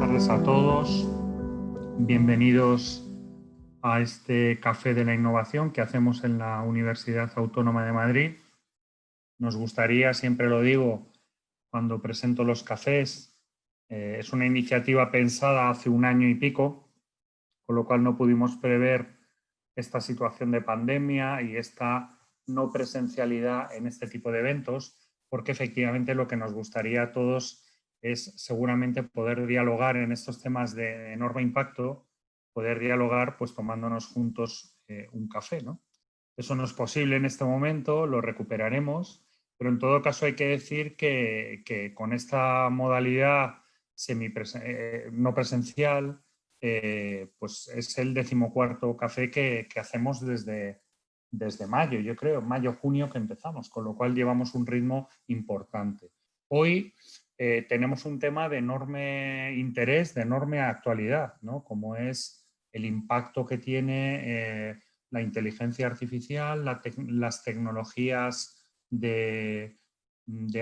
tardes a todos. Bienvenidos a este Café de la Innovación que hacemos en la Universidad Autónoma de Madrid. Nos gustaría, siempre lo digo, cuando presento los cafés, es una iniciativa pensada hace un año y pico, con lo cual no pudimos prever esta situación de pandemia y esta no presencialidad en este tipo de eventos, porque efectivamente lo que nos gustaría a todos es seguramente poder dialogar en estos temas de enorme impacto, poder dialogar pues tomándonos juntos un café, ¿no? Eso no es posible en este momento, lo recuperaremos, pero en todo caso hay que decir que con esta modalidad no presencial, pues es el 14º café que hacemos desde mayo, yo creo, mayo-junio que empezamos, con lo cual llevamos un ritmo importante. Hoy tenemos un tema de enorme interés, de enorme actualidad, ¿no? Como es el impacto que tiene la inteligencia artificial, las tecnologías de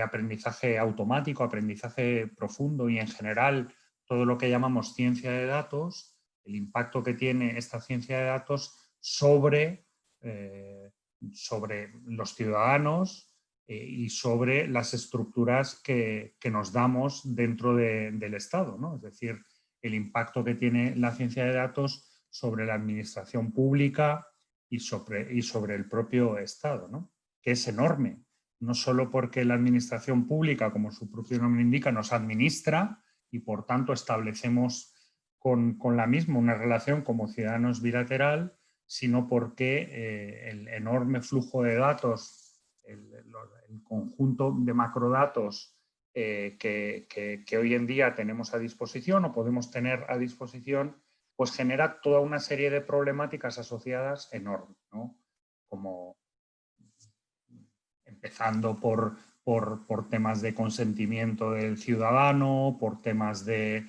aprendizaje automático, aprendizaje profundo y en general todo lo que llamamos ciencia de datos, el impacto que tiene esta ciencia de datos sobre los ciudadanos y sobre las estructuras que nos damos dentro del Estado, ¿no? Es decir, el impacto que tiene la ciencia de datos sobre la administración pública y sobre el propio Estado, ¿no? Que es enorme, no solo porque la administración pública, como su propio nombre indica, nos administra y por tanto establecemos con la misma una relación como ciudadanos bilateral, sino porque el enorme flujo de datos, el conjunto de macrodatos que hoy en día tenemos a disposición o podemos tener a disposición, pues genera toda una serie de problemáticas asociadas enormes, ¿no? Como empezando por temas de consentimiento del ciudadano, por temas de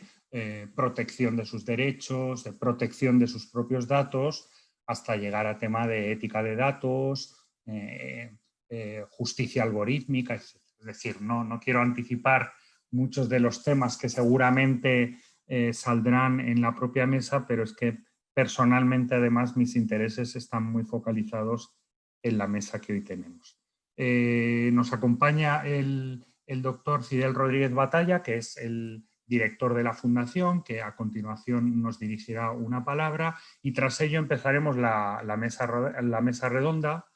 protección de sus derechos, de protección de sus propios datos, hasta llegar a tema de ética de datos, justicia algorítmica, etc. Es decir, no quiero anticipar muchos de los temas que seguramente saldrán en la propia mesa, pero es que personalmente además mis intereses están muy focalizados en la mesa que hoy tenemos. Nos acompaña el doctor Fidel Rodríguez Batalla, que es el director de la Fundación, que a continuación nos dirigirá una palabra y tras ello empezaremos la mesa redonda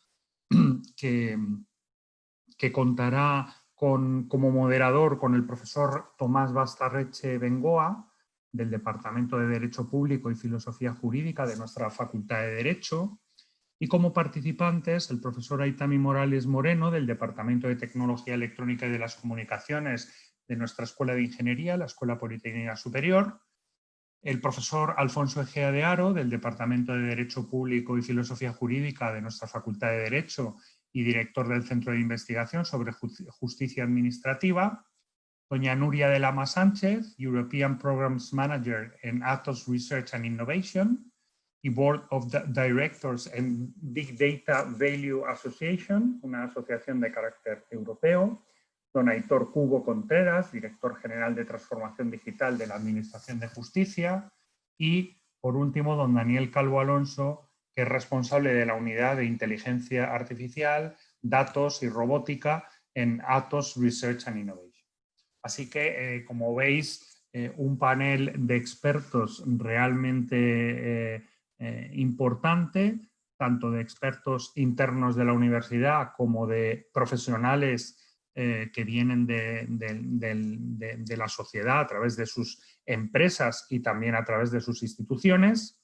que contará como moderador con el profesor Tomás Bastarreche Bengoa, del Departamento de Derecho Público y Filosofía Jurídica de nuestra Facultad de Derecho, y como participantes el profesor Aitami Morales Moreno, del Departamento de Tecnología Electrónica y de las Comunicaciones de nuestra Escuela de Ingeniería, la Escuela Politécnica Superior, el profesor Alfonso Egea de Haro, del Departamento de Derecho Público y Filosofía Jurídica de nuestra Facultad de Derecho y director del Centro de Investigación sobre Justicia Administrativa, doña Nuria de Lama Sánchez, European Programs Manager en Atos Research and Innovation y Board of Directors en Big Data Value Association, una asociación de carácter europeo, don Aitor Cubo Contreras, director general de Transformación Digital de la Administración de Justicia, y, por último, don Daniel Calvo Alonso, que es responsable de la Unidad de Inteligencia Artificial, Datos y Robótica en Atos Research and Innovation. Así que, como veis, un panel de expertos realmente importante, tanto de expertos internos de la universidad como de profesionales que vienen de la sociedad a través de sus empresas y también a través de sus instituciones.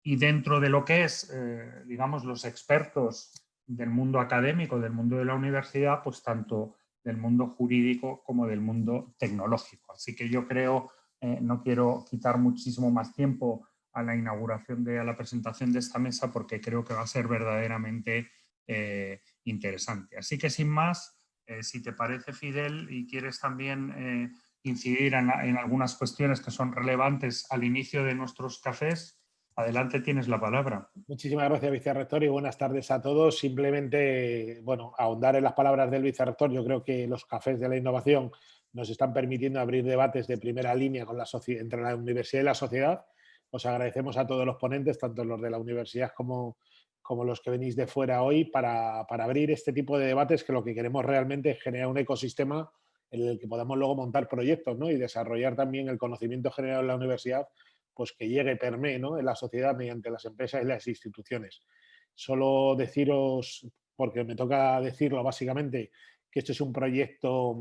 Y dentro de lo que es, digamos, los expertos del mundo académico, del mundo de la universidad, pues tanto del mundo jurídico como del mundo tecnológico. Así que yo creo, no quiero quitar muchísimo más tiempo a la inauguración a la presentación de esta mesa porque creo que va a ser verdaderamente interesante. Así que sin más, si te parece, Fidel, y quieres también incidir en algunas cuestiones que son relevantes al inicio de nuestros cafés, adelante, tienes la palabra. Muchísimas gracias, vicerrector, y buenas tardes a todos. Simplemente, bueno, ahondar en las palabras del vicerrector. Yo creo que los cafés de la innovación nos están permitiendo abrir debates de primera línea con entre la universidad y la sociedad. Os agradecemos a todos los ponentes, tanto los de la universidad como los que venís de fuera hoy, para abrir este tipo de debates, que lo que queremos realmente es generar un ecosistema en el que podamos luego montar proyectos, ¿no? Y desarrollar también el conocimiento generado en la universidad, pues que llegue, permee, ¿no?, en la sociedad mediante las empresas y las instituciones. Solo deciros, porque me toca decirlo básicamente, que este es un proyecto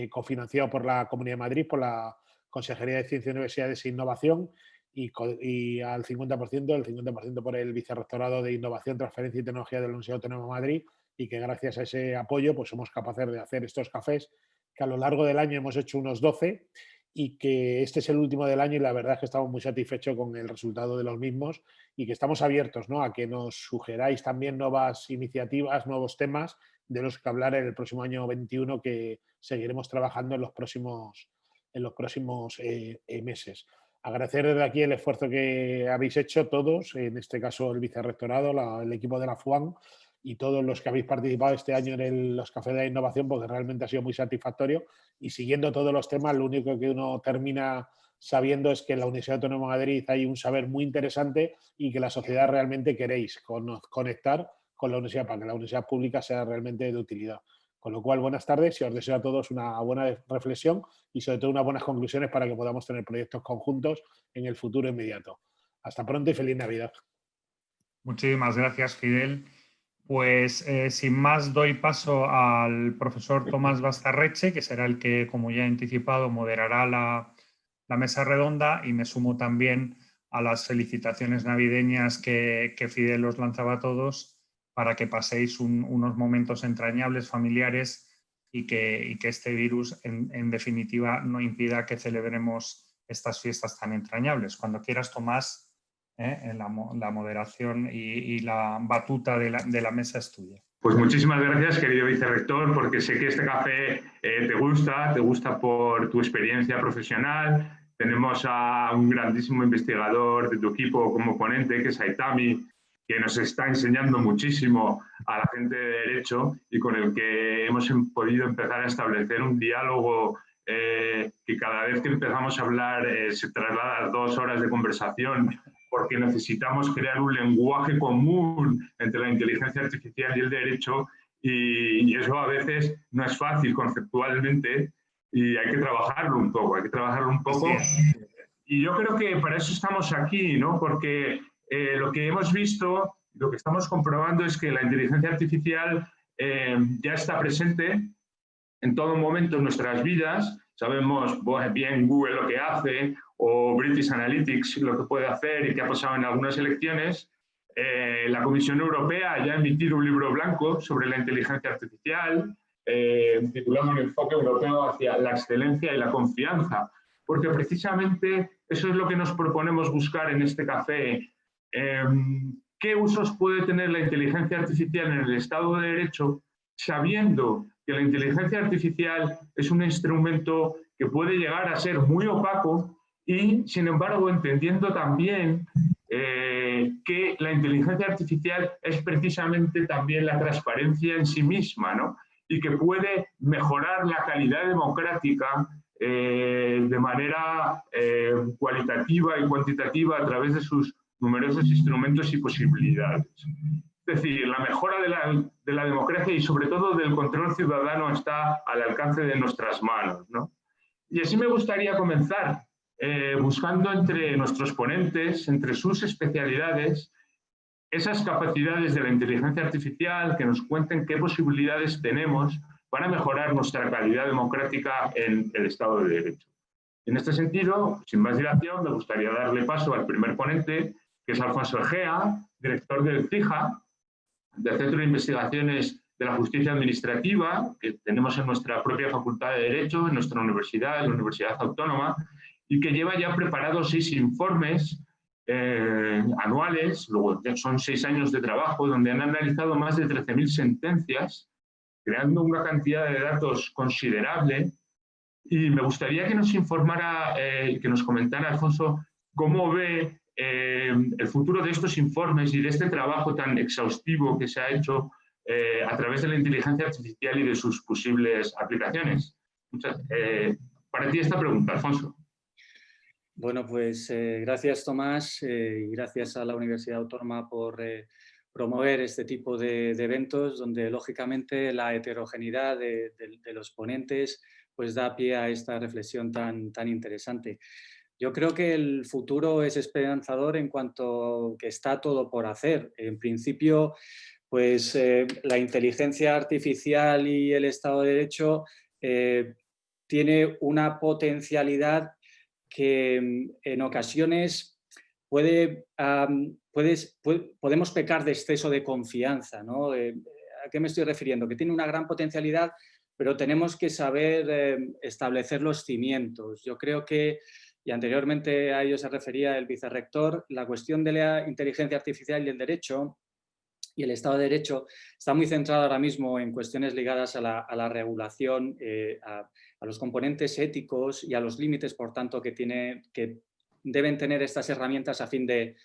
cofinanciado por la Comunidad de Madrid, por la Consejería de Ciencia, Universidades e Innovación, y al 50%, el 50% por el Vicerrectorado de Innovación, Transferencia y Tecnología de la Universidad Autónoma de Madrid, y que gracias a ese apoyo pues somos capaces de hacer estos cafés, que a lo largo del año hemos hecho unos 12, y que este es el último del año, y la verdad es que estamos muy satisfechos con el resultado de los mismos, y que estamos abiertos, ¿no?, a que nos sugeráis también nuevas iniciativas, nuevos temas de los que hablar en el próximo año 21, que seguiremos trabajando en los próximos meses. Agradecer desde aquí el esfuerzo que habéis hecho todos, en este caso el Vicerrectorado, el equipo de la FUAN y todos los que habéis participado este año en los cafés de innovación, porque realmente ha sido muy satisfactorio. Y siguiendo todos los temas, lo único que uno termina sabiendo es que en la Universidad Autónoma de Madrid hay un saber muy interesante y que la sociedad realmente queréis conectar con la universidad para que la universidad pública sea realmente de utilidad. Con lo cual, buenas tardes y os deseo a todos una buena reflexión y sobre todo unas buenas conclusiones para que podamos tener proyectos conjuntos en el futuro inmediato. Hasta pronto y feliz Navidad. Muchísimas gracias, Fidel. Pues sin más doy paso al profesor Tomás Bastarreche, que será el que, como ya he anticipado, moderará la mesa redonda, y me sumo también a las felicitaciones navideñas que Fidel os lanzaba a todos, para que paséis unos momentos entrañables, familiares, y que este virus, en definitiva, no impida que celebremos estas fiestas tan entrañables. Cuando quieras, Tomás, en la moderación y la batuta de la mesa es tuya. Pues muchísimas gracias, querido vicerrector, porque sé que este café te gusta por tu experiencia profesional. Tenemos a un grandísimo investigador de tu equipo como ponente, que es Aitami, que nos está enseñando muchísimo a la gente de Derecho y con el que hemos podido empezar a establecer un diálogo que cada vez que empezamos a hablar se traslada a 2 horas de conversación, porque necesitamos crear un lenguaje común entre la inteligencia artificial y el derecho, y eso a veces no es fácil conceptualmente y hay que trabajarlo un poco, Y yo creo que para eso estamos aquí, ¿no? Porque lo que hemos visto, lo que estamos comprobando es que la inteligencia artificial ya está presente en todo momento en nuestras vidas. Sabemos bien Google lo que hace, o British Analytics lo que puede hacer y que ha pasado en algunas elecciones. La Comisión Europea ya ha emitido un libro blanco sobre la inteligencia artificial, titulado Un enfoque europeo hacia la excelencia y la confianza, porque precisamente eso es lo que nos proponemos buscar en este café. ¿Qué usos puede tener la inteligencia artificial en el Estado de Derecho, sabiendo que la inteligencia artificial es un instrumento que puede llegar a ser muy opaco y, sin embargo, entendiendo también que la inteligencia artificial es precisamente también la transparencia en sí misma, ¿no? Y que puede mejorar la calidad democrática de manera cualitativa y cuantitativa a través de sus numerosos instrumentos y posibilidades. Es decir, la mejora de la democracia y sobre todo del control ciudadano está al alcance de nuestras manos, ¿no? Y así me gustaría comenzar buscando entre nuestros ponentes, entre sus especialidades, esas capacidades de la inteligencia artificial, que nos cuenten qué posibilidades tenemos para mejorar nuestra calidad democrática en el Estado de Derecho. En este sentido, sin más dilación, me gustaría darle paso al primer ponente, que es Alfonso Egea, director del CIJA, del Centro de Investigaciones de la Justicia Administrativa, que tenemos en nuestra propia Facultad de Derecho, en nuestra universidad, en la Universidad Autónoma, y que lleva ya preparados 6 informes anuales, luego son 6 años de trabajo, donde han analizado más de 13.000 sentencias, creando una cantidad de datos considerable. Y me gustaría que nos informara, que nos comentara, Alfonso, cómo ve el futuro de estos informes y de este trabajo tan exhaustivo que se ha hecho a través de la inteligencia artificial y de sus posibles aplicaciones. Para ti esta pregunta, Alfonso. Bueno, pues gracias Tomás y gracias a la Universidad Autónoma por promover este tipo de eventos donde lógicamente la heterogeneidad de los ponentes pues da pie a esta reflexión tan interesante. Yo creo que el futuro es esperanzador en cuanto que está todo por hacer. En principio, pues la inteligencia artificial y el Estado de Derecho tiene una potencialidad que en ocasiones podemos pecar de exceso de confianza, ¿no? ¿A qué me estoy refiriendo? Que tiene una gran potencialidad, pero tenemos que saber establecer los cimientos. Yo creo que, y anteriormente a ello se refería el vicerrector, la cuestión de la inteligencia artificial y el derecho y el Estado de Derecho está muy centrado ahora mismo en cuestiones ligadas a la regulación, a los componentes éticos y a los límites, por tanto, que deben tener estas herramientas a fin de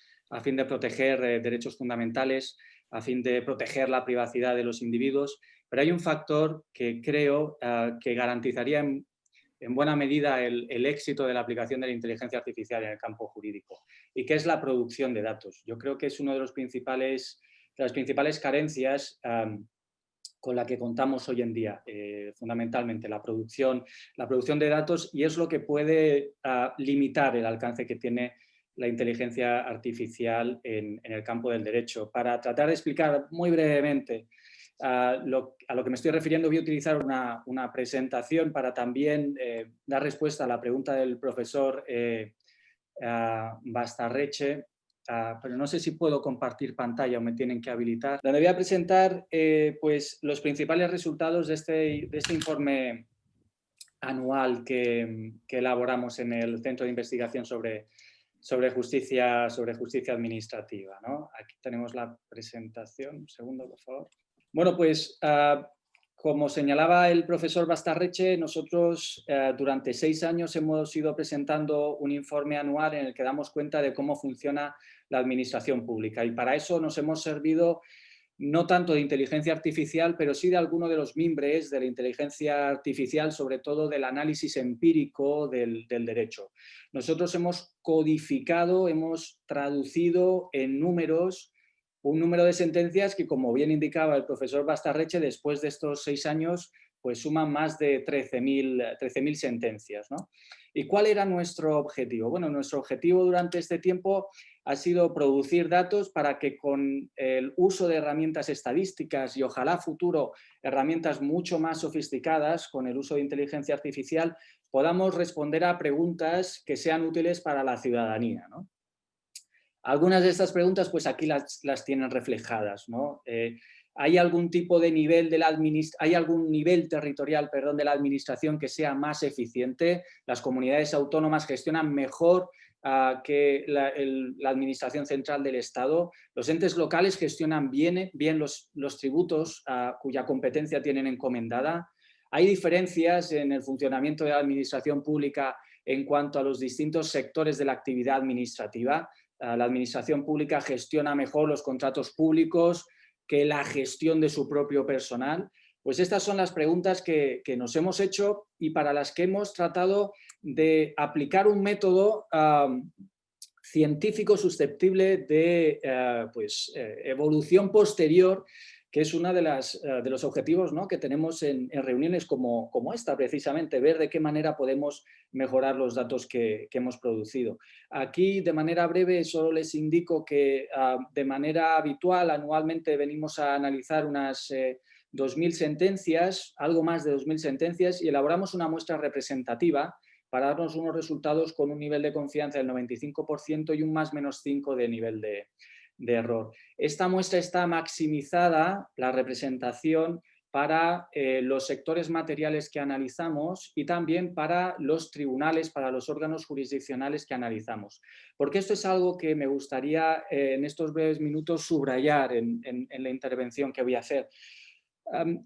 proteger derechos fundamentales, a fin de proteger la privacidad de los individuos. Pero hay un factor que creo que garantizaría en buena medida el éxito de la aplicación de la inteligencia artificial en el campo jurídico, y que es la producción de datos. Yo creo que es uno de las principales carencias con la que contamos hoy en día, fundamentalmente la producción de datos, y es lo que puede limitar el alcance que tiene la inteligencia artificial en el campo del derecho. Para tratar de explicar muy brevemente a lo que me estoy refiriendo, voy a utilizar una presentación para también dar respuesta a la pregunta del profesor Bastarreche, pero no sé si puedo compartir pantalla o me tienen que habilitar. Donde voy a presentar pues, los principales resultados de este informe anual que elaboramos en el Centro de Investigación sobre justicia administrativa, ¿no? Aquí tenemos la presentación. Un segundo, por favor. Bueno, pues como señalaba el profesor Bastarreche, nosotros durante 6 años hemos ido presentando un informe anual en el que damos cuenta de cómo funciona la administración pública, y para eso nos hemos servido no tanto de inteligencia artificial, pero sí de alguno de los mimbres de la inteligencia artificial, sobre todo del análisis empírico del derecho. Nosotros hemos codificado, hemos traducido en números un número de sentencias que, como bien indicaba el profesor Bastarreche, después de estos 6 años, pues suman más de 13.000 sentencias, ¿no? ¿Y cuál era nuestro objetivo? Bueno, nuestro objetivo durante este tiempo ha sido producir datos para que con el uso de herramientas estadísticas y ojalá futuro herramientas mucho más sofisticadas con el uso de inteligencia artificial podamos responder a preguntas que sean útiles para la ciudadanía, ¿no? Algunas de estas preguntas pues aquí las tienen reflejadas, ¿no? ¿Hay algún tipo de nivel ¿hay algún nivel territorial, perdón, de la administración que sea más eficiente? ¿Las comunidades autónomas gestionan mejor que la administración central del Estado? ¿Los entes locales gestionan bien los tributos cuya competencia tienen encomendada? ¿Hay diferencias en el funcionamiento de la administración pública en cuanto a los distintos sectores de la actividad administrativa? ¿La administración pública gestiona mejor los contratos públicos que la gestión de su propio personal? Pues estas son las preguntas que nos hemos hecho y para las que hemos tratado de aplicar un método científico susceptible de evolución posterior, que es uno de los objetivos, ¿no?, que tenemos en reuniones como esta, precisamente, ver de qué manera podemos mejorar los datos que hemos producido. Aquí, de manera breve, solo les indico que de manera habitual, anualmente venimos a analizar unas 2.000 sentencias, algo más de 2.000 sentencias, y elaboramos una muestra representativa para darnos unos resultados con un nivel de confianza del 95% y un +/-5 de nivel de error. Esta muestra está maximizada, la representación, para los sectores materiales que analizamos y también para los tribunales, para los órganos jurisdiccionales que analizamos. Porque esto es algo que me gustaría en estos breves minutos subrayar en la intervención que voy a hacer.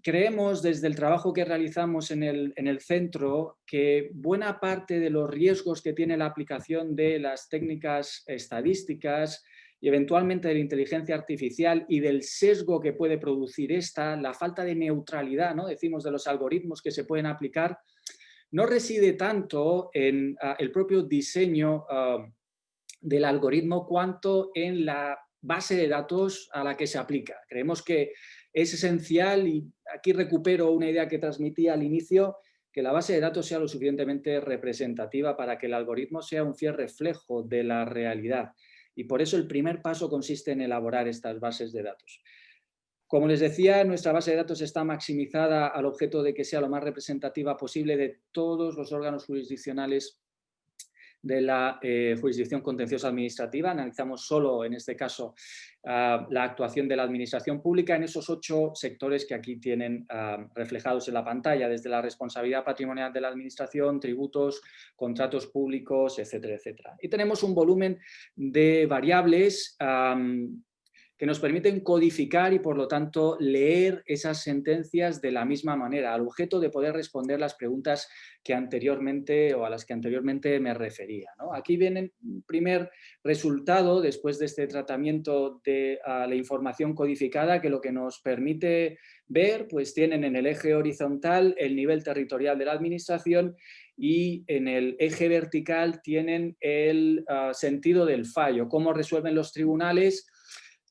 Creemos desde el trabajo que realizamos en el centro que buena parte de los riesgos que tiene la aplicación de las técnicas estadísticas y eventualmente de la inteligencia artificial y del sesgo que puede producir esta, la falta de neutralidad, ¿no?, decimos, de los algoritmos que se pueden aplicar, no reside tanto en el propio diseño del algoritmo cuanto en la base de datos a la que se aplica. Creemos que es esencial, y aquí recupero una idea que transmití al inicio, que la base de datos sea lo suficientemente representativa para que el algoritmo sea un fiel reflejo de la realidad. Y por eso el primer paso consiste en elaborar estas bases de datos. Como les decía, nuestra base de datos está maximizada al objeto de que sea lo más representativa posible de todos los órganos jurisdiccionales de la jurisdicción contenciosa administrativa. Analizamos solo, en este caso, la actuación de la administración pública en esos 8 sectores que aquí tienen reflejados en la pantalla, desde la responsabilidad patrimonial de la administración, tributos, contratos públicos, etcétera, etcétera. Y tenemos un volumen de variables que nos permiten codificar y, por lo tanto, leer esas sentencias de la misma manera, al objeto de poder responder las preguntas que anteriormente o a las que anteriormente me refería, ¿no? Aquí viene un primer resultado después de este tratamiento de la información codificada, que lo que nos permite ver, pues tienen en el eje horizontal el nivel territorial de la administración y en el eje vertical tienen el sentido del fallo, cómo resuelven los tribunales.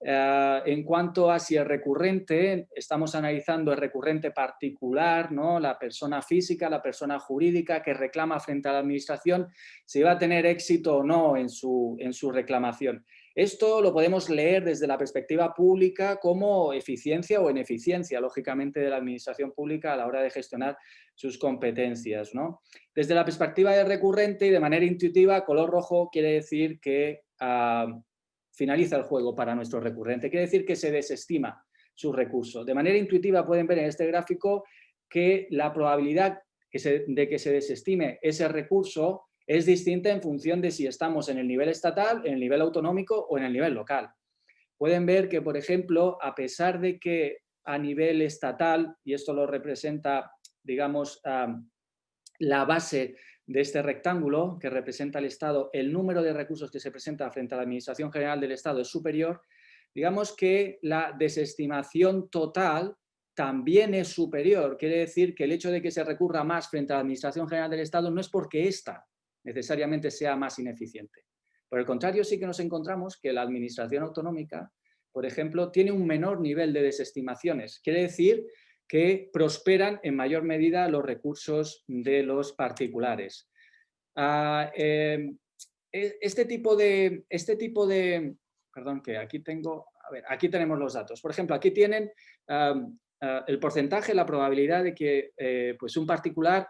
En cuanto a si es recurrente, estamos analizando el recurrente particular, ¿no? La persona física, la persona jurídica que reclama frente a la administración, si va a tener éxito o no en su reclamación. Esto lo podemos leer desde la perspectiva pública como eficiencia o ineficiencia, lógicamente, de la administración pública a la hora de gestionar sus competencias, ¿no? Desde la perspectiva de recurrente y de manera intuitiva, color rojo quiere decir que finaliza el juego para nuestro recurrente, quiere decir que se desestima su recurso. De manera intuitiva pueden ver en este gráfico que la probabilidad de que se desestime ese recurso es distinta en función de si estamos en el nivel estatal, en el nivel autonómico o en el nivel local. Pueden ver que, por ejemplo, a pesar de que a nivel estatal, y esto lo representa, digamos, la base de este rectángulo que representa el Estado, el número de recursos que se presenta frente a la Administración General del Estado es superior, digamos que la desestimación total también es superior. Quiere decir que el hecho de que se recurra más frente a la Administración General del Estado no es porque ésta necesariamente sea más ineficiente. Por el contrario, sí que nos encontramos que la Administración Autonómica, por ejemplo, tiene un menor nivel de desestimaciones. Quiere decir que prosperan en mayor medida los recursos de los particulares. Este tipo de, perdón, que aquí tengo, a ver, aquí tenemos los datos. Por ejemplo, aquí tienen el porcentaje, la probabilidad de que pues un particular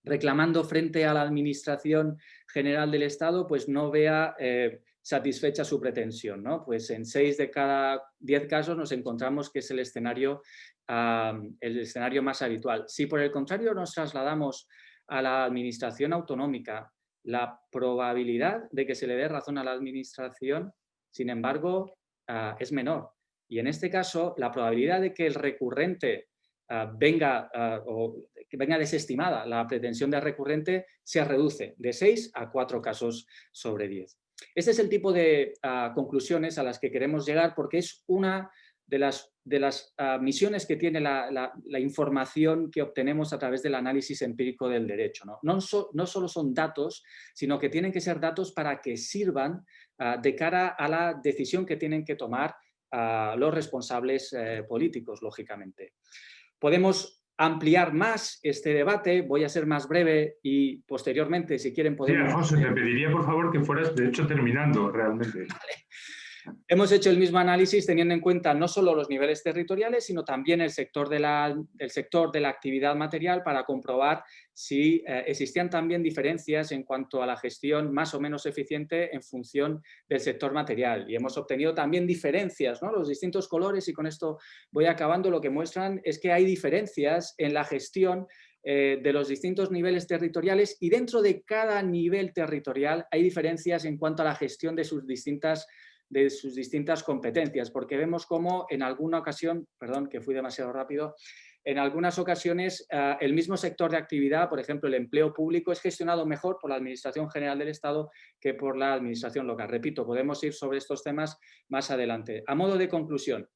reclamando frente a la Administración General del Estado pues no vea satisfecha su pretensión, ¿no? Pues en 6 de cada 10 casos nos encontramos que es el escenario más habitual. Si por el contrario nos trasladamos a la administración autonómica, la probabilidad de que se le dé razón a la administración, sin embargo, es menor. Y en este caso, la probabilidad de que el recurrente venga desestimada la pretensión del recurrente se reduce de 6 a 4 casos sobre 10. Este es el tipo de conclusiones a las que queremos llegar porque es una de las misiones que tiene la información que obtenemos a través del análisis empírico del derecho, ¿no? No solo son datos, sino que tienen que ser datos para que sirvan de cara a la decisión que tienen que tomar los responsables políticos, lógicamente. Podemos ampliar más este debate, voy a ser más breve y posteriormente, si quieren, podemos... Sí, Alfonso, te pediría por favor que fueras, de hecho, terminando realmente. Vale. Hemos hecho el mismo análisis teniendo en cuenta no solo los niveles territoriales, sino también el sector de la actividad material para comprobar si existían también diferencias en cuanto a la gestión más o menos eficiente en función del sector material. Y hemos obtenido también diferencias, ¿no? Los distintos colores, y con esto voy acabando, lo que muestran es que hay diferencias en la gestión de los distintos niveles territoriales, y dentro de cada nivel territorial hay diferencias en cuanto a la gestión de sus distintas competencias, porque vemos cómo en alguna ocasión, perdón que fui demasiado rápido, en algunas ocasiones el mismo sector de actividad, por ejemplo el empleo público, es gestionado mejor por la Administración General del Estado que por la Administración local. Repito, podemos ir sobre estos temas más adelante. A modo de conclusión,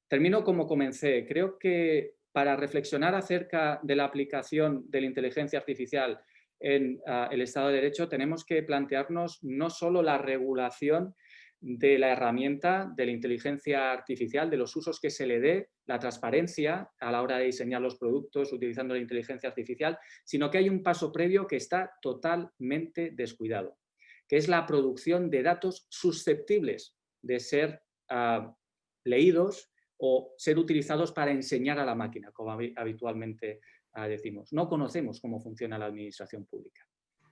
termino como comencé. Creo que para reflexionar acerca de la aplicación de la inteligencia artificial en el Estado de Derecho, tenemos que plantearnos no solo la regulación de la herramienta de la inteligencia artificial, de los usos que se le dé, la transparencia a la hora de diseñar los productos utilizando la inteligencia artificial, sino que hay un paso previo que está totalmente descuidado, que es la producción de datos susceptibles de ser leídos o ser utilizados para enseñar a la máquina, como habitualmente decimos. No conocemos cómo funciona la administración pública.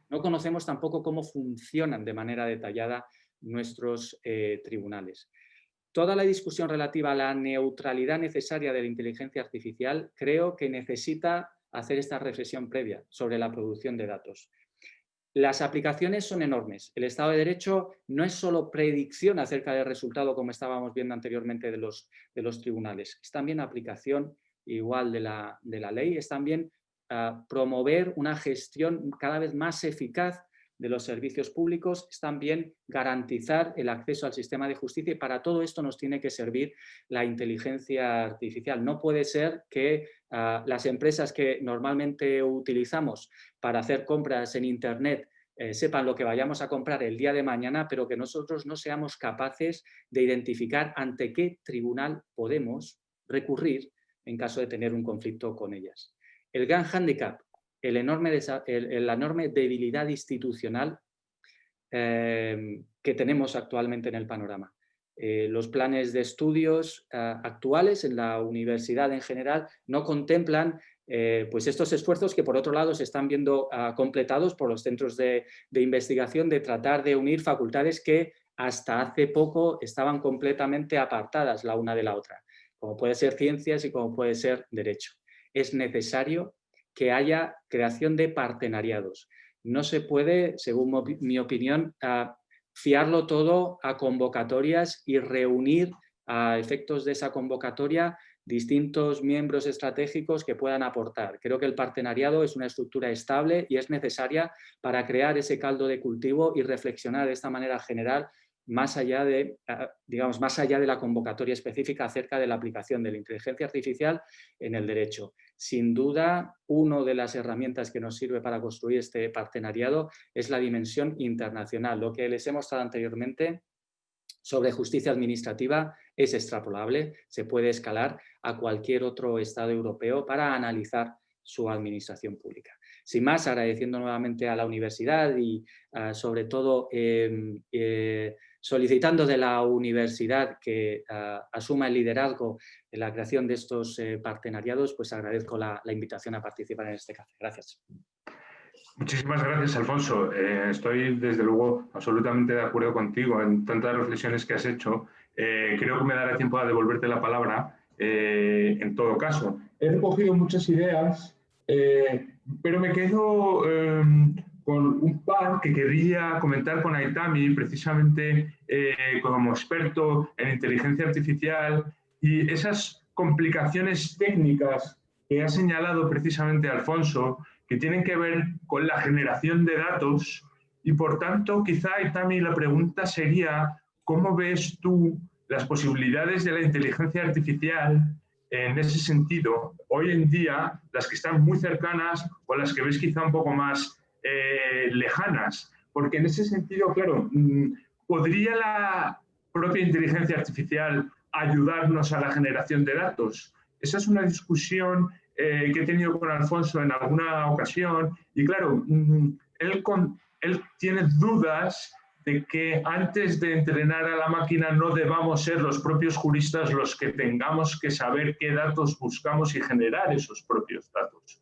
No conocemos tampoco cómo funcionan de manera detallada nuestros tribunales. Toda la discusión relativa a la neutralidad necesaria de la inteligencia artificial creo que necesita hacer esta reflexión previa sobre la producción de datos. Las aplicaciones son enormes. El Estado de Derecho no es solo predicción acerca del resultado, como estábamos viendo anteriormente de los tribunales, es también aplicación igual de la ley, es también promover una gestión cada vez más eficaz de los servicios públicos, es también garantizar el acceso al sistema de justicia, y para todo esto nos tiene que servir la inteligencia artificial. No puede ser que las empresas que normalmente utilizamos para hacer compras en Internet sepan lo que vayamos a comprar el día de mañana, pero que nosotros no seamos capaces de identificar ante qué tribunal podemos recurrir en caso de tener un conflicto con ellas. El gran hándicap, la enorme debilidad institucional que tenemos actualmente en el panorama. Los planes de estudios actuales en la universidad en general no contemplan pues estos esfuerzos que por otro lado se están viendo completados por los centros de investigación, de tratar de unir facultades que hasta hace poco estaban completamente apartadas la una de la otra, como puede ser ciencias y como puede ser derecho. Es necesario que haya creación de partenariados. No se puede, según mi opinión, fiarlo todo a convocatorias y reunir a efectos de esa convocatoria distintos miembros estratégicos que puedan aportar. Creo que el partenariado es una estructura estable y es necesaria para crear ese caldo de cultivo y reflexionar de esta manera general más allá de, más allá de la convocatoria específica acerca de la aplicación de la inteligencia artificial en el derecho. Sin duda, una de las herramientas que nos sirve para construir este partenariado es la dimensión internacional. Lo que les he mostrado anteriormente sobre justicia administrativa es extrapolable, se puede escalar a cualquier otro Estado europeo para analizar su administración pública. Sin más, agradeciendo nuevamente a la universidad y sobre todo solicitando de la universidad que asuma el liderazgo en la creación de estos partenariados, pues agradezco la invitación a participar en este café. Gracias. Muchísimas gracias, Alfonso. Estoy, desde luego, absolutamente de acuerdo contigo en tantas reflexiones que has hecho. Creo que me dará tiempo a devolverte la palabra en todo caso. He recogido muchas ideas, pero me quedo con un par que querría comentar con Aitami, precisamente como experto en inteligencia artificial, y esas complicaciones técnicas que ha señalado precisamente Alfonso, que tienen que ver con la generación de datos, y por tanto, quizá, Aitami, la pregunta sería, ¿cómo ves tú las posibilidades de la inteligencia artificial en ese sentido? Hoy en día, las que están muy cercanas o las que ves quizá un poco más lejanas, porque en ese sentido, claro, ¿podría la propia inteligencia artificial ayudarnos a la generación de datos? Esa es una discusión que he tenido con Alfonso en alguna ocasión, y claro, él tiene dudas de que antes de entrenar a la máquina no debamos ser los propios juristas los que tengamos que saber qué datos buscamos y generar esos propios datos.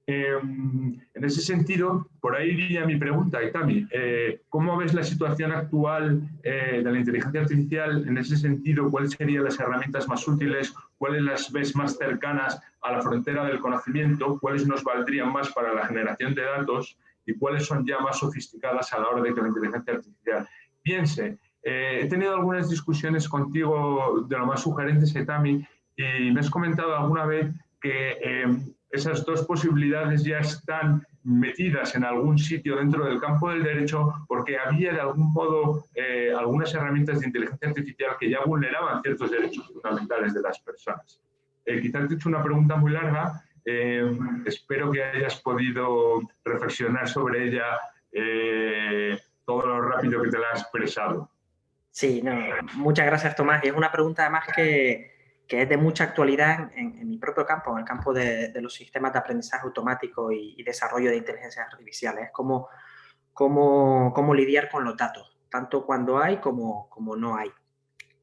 En ese sentido, por ahí iría mi pregunta, Aitami. ¿Cómo ves la situación actual de la inteligencia artificial en ese sentido? ¿Cuáles serían las herramientas más útiles? ¿Cuáles las ves más cercanas a la frontera del conocimiento? ¿Cuáles nos valdrían más para la generación de datos? ¿Y cuáles son ya más sofisticadas a la hora de que la inteligencia artificial piense? He tenido algunas discusiones contigo de lo más sugerentes, Aitami, y me has comentado alguna vez que esas dos posibilidades ya están metidas en algún sitio dentro del campo del derecho porque había de algún modo algunas herramientas de inteligencia artificial que ya vulneraban ciertos derechos fundamentales de las personas. quizás te he hecho una pregunta muy larga. Espero que hayas podido reflexionar sobre ella todo lo rápido que te la has expresado. Sí, no, muchas gracias, Tomás. Y es una pregunta además que es de mucha actualidad en mi propio campo, en el campo de los sistemas de aprendizaje automático y desarrollo de inteligencias artificiales. Es cómo lidiar con los datos, tanto cuando hay como no hay.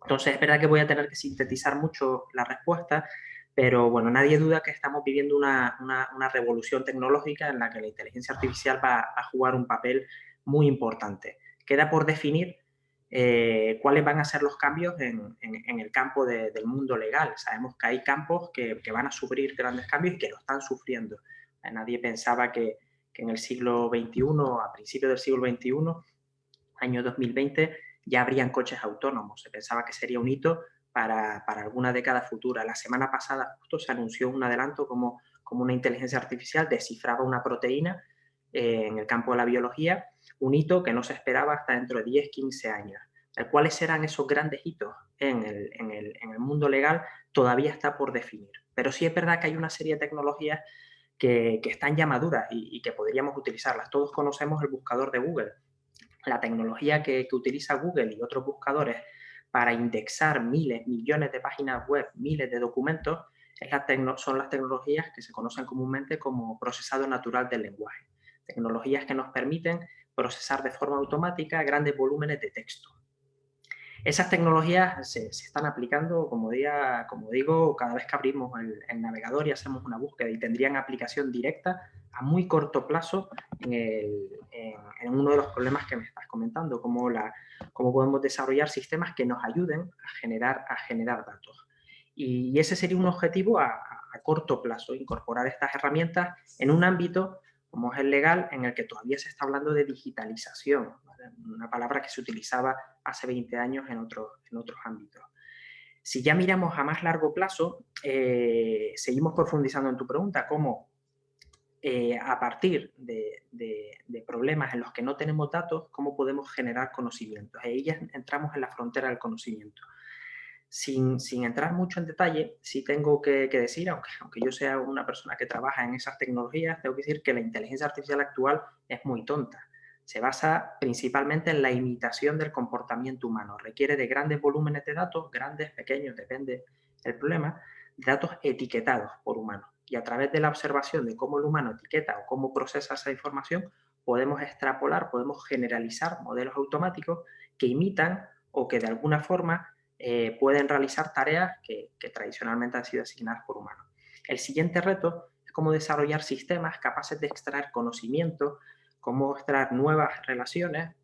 Entonces, es verdad que voy a tener que sintetizar mucho la respuesta, pero bueno, nadie duda que estamos viviendo una revolución tecnológica en la que la inteligencia artificial va a jugar un papel muy importante. Queda por definir cuáles van a ser los cambios en el campo del mundo legal. Sabemos que hay campos que van a sufrir grandes cambios y que lo están sufriendo. Nadie pensaba que en el siglo XXI, a principios del siglo XXI, año 2020, ya habrían coches autónomos. Se pensaba que sería un hito para alguna década futura. La semana pasada justo se anunció un adelanto como una inteligencia artificial descifraba una proteína en el campo de la biología, un hito que no se esperaba hasta dentro de 10, 15 años. ¿Cuáles serán esos grandes hitos en el mundo legal? Todavía está por definir. Pero sí es verdad que hay una serie de tecnologías que están ya maduras y que podríamos utilizarlas. Todos conocemos el buscador de Google. La tecnología que utiliza Google y otros buscadores para indexar miles, millones de páginas web, miles de documentos, son las tecnologías que se conocen comúnmente como procesado natural del lenguaje. Tecnologías que nos permiten procesar de forma automática grandes volúmenes de texto. Esas tecnologías se están aplicando, como digo, cada vez que abrimos el navegador y hacemos una búsqueda, y tendrían aplicación directa a muy corto plazo en uno de los problemas que me estás comentando, cómo podemos desarrollar sistemas que nos ayuden a generar datos. Y ese sería un objetivo a corto plazo, incorporar estas herramientas en un ámbito como es el legal, en el que todavía se está hablando de digitalización, ¿vale? Una palabra que se utilizaba hace 20 años en otros ámbitos. Si ya miramos a más largo plazo, seguimos profundizando en tu pregunta, cómo a partir de problemas en los que no tenemos datos, cómo podemos generar conocimientos. Ahí ya entramos en la frontera del conocimiento. Sin entrar mucho en detalle, sí tengo que decir, aunque yo sea una persona que trabaja en esas tecnologías, tengo que decir que la inteligencia artificial actual es muy tonta. Se basa principalmente en la imitación del comportamiento humano. Requiere de grandes volúmenes de datos, grandes, pequeños, depende del problema, de datos etiquetados por humanos. Y a través de la observación de cómo el humano etiqueta o cómo procesa esa información, podemos extrapolar, podemos generalizar modelos automáticos que imitan o que de alguna forma pueden realizar tareas que tradicionalmente han sido asignadas por humanos. El siguiente reto es cómo desarrollar sistemas capaces de extraer conocimiento, cómo extraer nuevas relaciones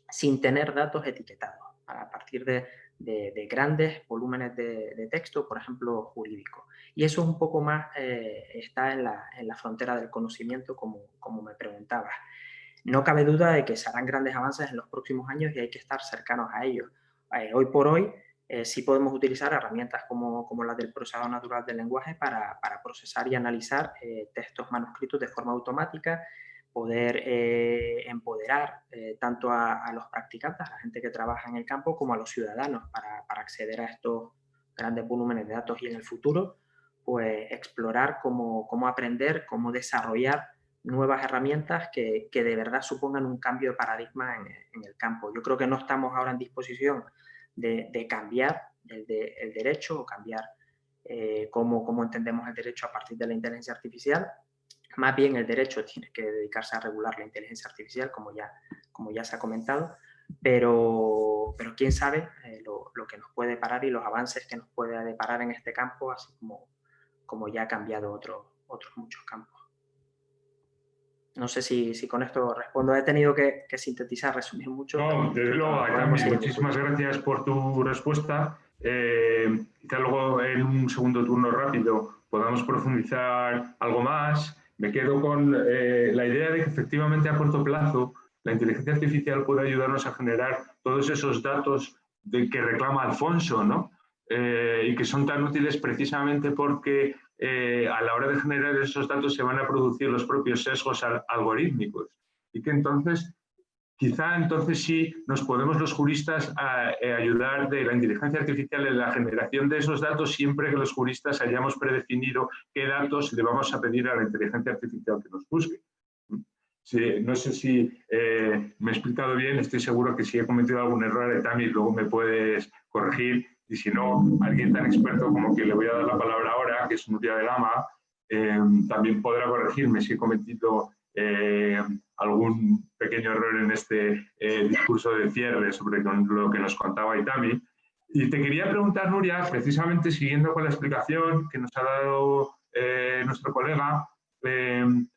sin tener datos etiquetados, a partir de grandes volúmenes de texto, por ejemplo, jurídico. Y eso un poco más está en la frontera del conocimiento, como me preguntabas. No cabe duda de que se harán grandes avances en los próximos años y hay que estar cercanos a ellos. Hoy por hoy, sí podemos utilizar herramientas como las del procesador natural del lenguaje para procesar y analizar textos manuscritos de forma automática, poder empoderar tanto a los practicantes, a la gente que trabaja en el campo, como a los ciudadanos para acceder a estos grandes volúmenes de datos y en el futuro, pues explorar cómo aprender, cómo desarrollar nuevas herramientas que de verdad supongan un cambio de paradigma en el campo. Yo creo que no estamos ahora en disposición de cambiar el derecho o cambiar cómo entendemos el derecho a partir de la inteligencia artificial. Más bien el derecho tiene que dedicarse a regular la inteligencia artificial, como ya se ha comentado, pero quién sabe lo que nos puede deparar y los avances que nos puede deparar en este campo, así como ya ha cambiado otros muchos campos. No sé si con esto respondo. He tenido que sintetizar, resumir mucho. No, desde luego, muchísimas gracias por tu respuesta. Quizá luego en un segundo turno rápido podamos profundizar algo más. Me quedo con la idea de que efectivamente a corto plazo la inteligencia artificial puede ayudarnos a generar todos esos datos que reclama Alfonso, ¿no? Y que son tan útiles precisamente porque a la hora de generar esos datos se van a producir los propios sesgos algorítmicos y que entonces quizá entonces sí nos podemos los juristas ayudar de la inteligencia artificial en la generación de esos datos siempre que los juristas hayamos predefinido qué datos le vamos a pedir a la inteligencia artificial que nos busque. Sí, no sé si me he explicado bien, estoy seguro que si he cometido algún error, Tami, luego me puedes corregir, y si no, alguien tan experto como que le voy a dar la palabra ahora, que es Nuria de Lama, también podrá corregirme si he cometido algún pequeño error en este discurso de cierre sobre lo que nos contaba Itami. Y te quería preguntar, Nuria, precisamente siguiendo con la explicación que nos ha dado nuestro colega,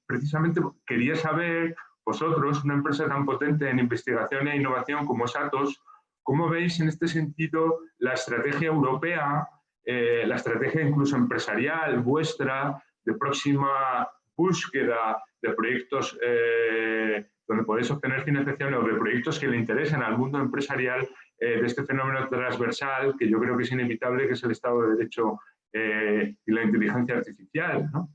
precisamente quería saber, vosotros, una empresa tan potente en investigación e innovación como es Atos, ¿cómo veis en este sentido la estrategia europea, la estrategia incluso empresarial vuestra, de próxima búsqueda de proyectos donde podéis obtener financiación o de proyectos que le interesen al mundo empresarial de este fenómeno transversal que yo creo que es inevitable, que es el Estado de Derecho y la inteligencia artificial, ¿no?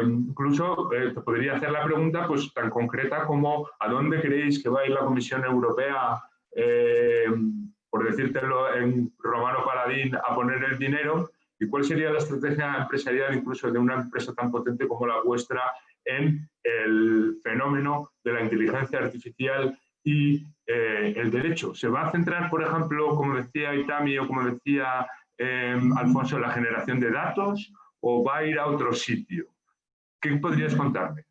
Incluso te podría hacer la pregunta pues, tan concreta como ¿a dónde creéis que va a ir la Comisión Europea, por decírtelo en romano paladín, a poner el dinero? ¿Y cuál sería la estrategia empresarial incluso de una empresa tan potente como la vuestra en el fenómeno de la inteligencia artificial y el derecho? ¿Se va a centrar, por ejemplo, como decía Itami o como decía Alfonso, en la generación de datos o va a ir a otro sitio? ¿Qué podrías contarme?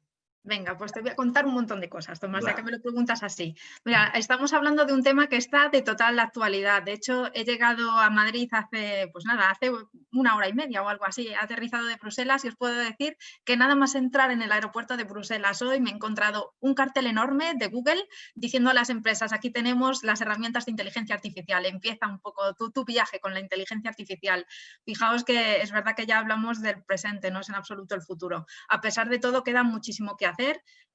Venga, pues te voy a contar un montón de cosas, Tomás, ya que me lo preguntas así. Mira, estamos hablando de un tema que está de total actualidad. De hecho, he llegado a Madrid hace, pues nada, hace 1 hora y media o algo así. He aterrizado de Bruselas y os puedo decir que nada más entrar en el aeropuerto de Bruselas hoy me he encontrado un cartel enorme de Google diciendo a las empresas, aquí tenemos las herramientas de inteligencia artificial. Empieza un poco tu viaje con la inteligencia artificial. Fijaos que es verdad que ya hablamos del presente, no es en absoluto el futuro. A pesar de todo, queda muchísimo que hacer.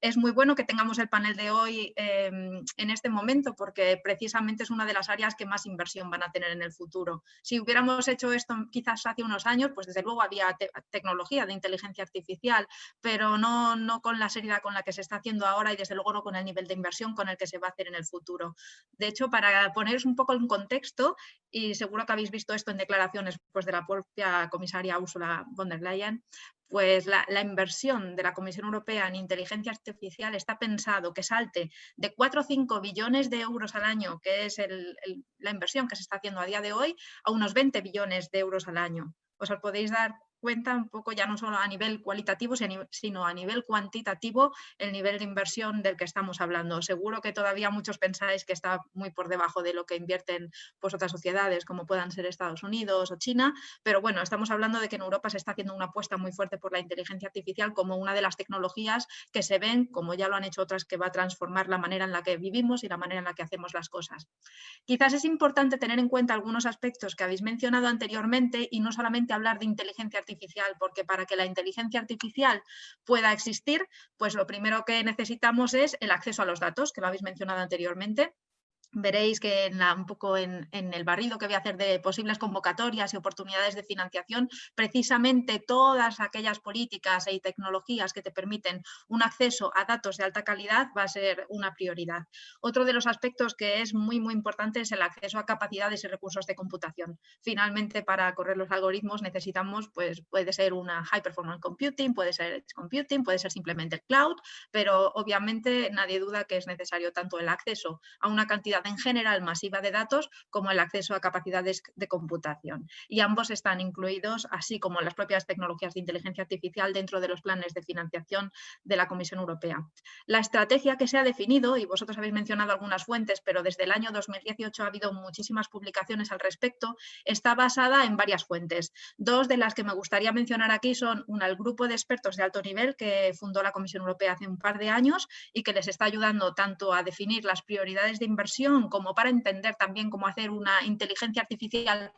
Es muy bueno que tengamos el panel de hoy en este momento porque precisamente es una de las áreas que más inversión van a tener en el futuro. Si hubiéramos hecho esto quizás hace unos años, pues desde luego había tecnología de inteligencia artificial, pero no con la seriedad con la que se está haciendo ahora y desde luego no con el nivel de inversión con el que se va a hacer en el futuro. De hecho, para poneros un poco en contexto, y seguro que habéis visto esto en declaraciones pues, de la propia comisaria Ursula von der Leyen, pues la inversión de la Comisión Europea en inteligencia artificial está pensado que salte de 4 o 5 billones de euros al año, que es la inversión que se está haciendo a día de hoy, a unos 20 billones de euros al año. Os podéis dar cuenta un poco ya no solo a nivel cualitativo, sino a nivel cuantitativo el nivel de inversión del que estamos hablando. Seguro que todavía muchos pensáis que está muy por debajo de lo que invierten pues, otras sociedades como puedan ser Estados Unidos o China, pero bueno, estamos hablando de que en Europa se está haciendo una apuesta muy fuerte por la inteligencia artificial como una de las tecnologías que se ven, como ya lo han hecho otras, que va a transformar la manera en la que vivimos y la manera en la que hacemos las cosas. Quizás es importante tener en cuenta algunos aspectos que habéis mencionado anteriormente y no solamente hablar de inteligencia artificial, porque para que la inteligencia artificial pueda existir, pues lo primero que necesitamos es el acceso a los datos, que lo habéis mencionado anteriormente. Veréis que un poco en el barrido que voy a hacer de posibles convocatorias y oportunidades de financiación, precisamente todas aquellas políticas y tecnologías que te permiten un acceso a datos de alta calidad va a ser una prioridad. Otro de los aspectos que es muy importante es el acceso a capacidades y recursos de computación. Finalmente, para correr los algoritmos necesitamos, pues puede ser una high performance computing, puede ser edge computing, puede ser simplemente el cloud, pero obviamente nadie duda que es necesario tanto el acceso a una cantidad en general masiva de datos como el acceso a capacidades de computación. Y ambos están incluidos, así como las propias tecnologías de inteligencia artificial, dentro de los planes de financiación de la Comisión Europea. La estrategia que se ha definido, y vosotros habéis mencionado algunas fuentes, pero desde el año 2018 ha habido muchísimas publicaciones al respecto, está basada en varias fuentes. Dos de las que me gustaría mencionar aquí son el grupo de expertos de alto nivel que fundó la Comisión Europea hace un par de años y que les está ayudando tanto a definir las prioridades de inversión como para entender también cómo hacer una inteligencia artificial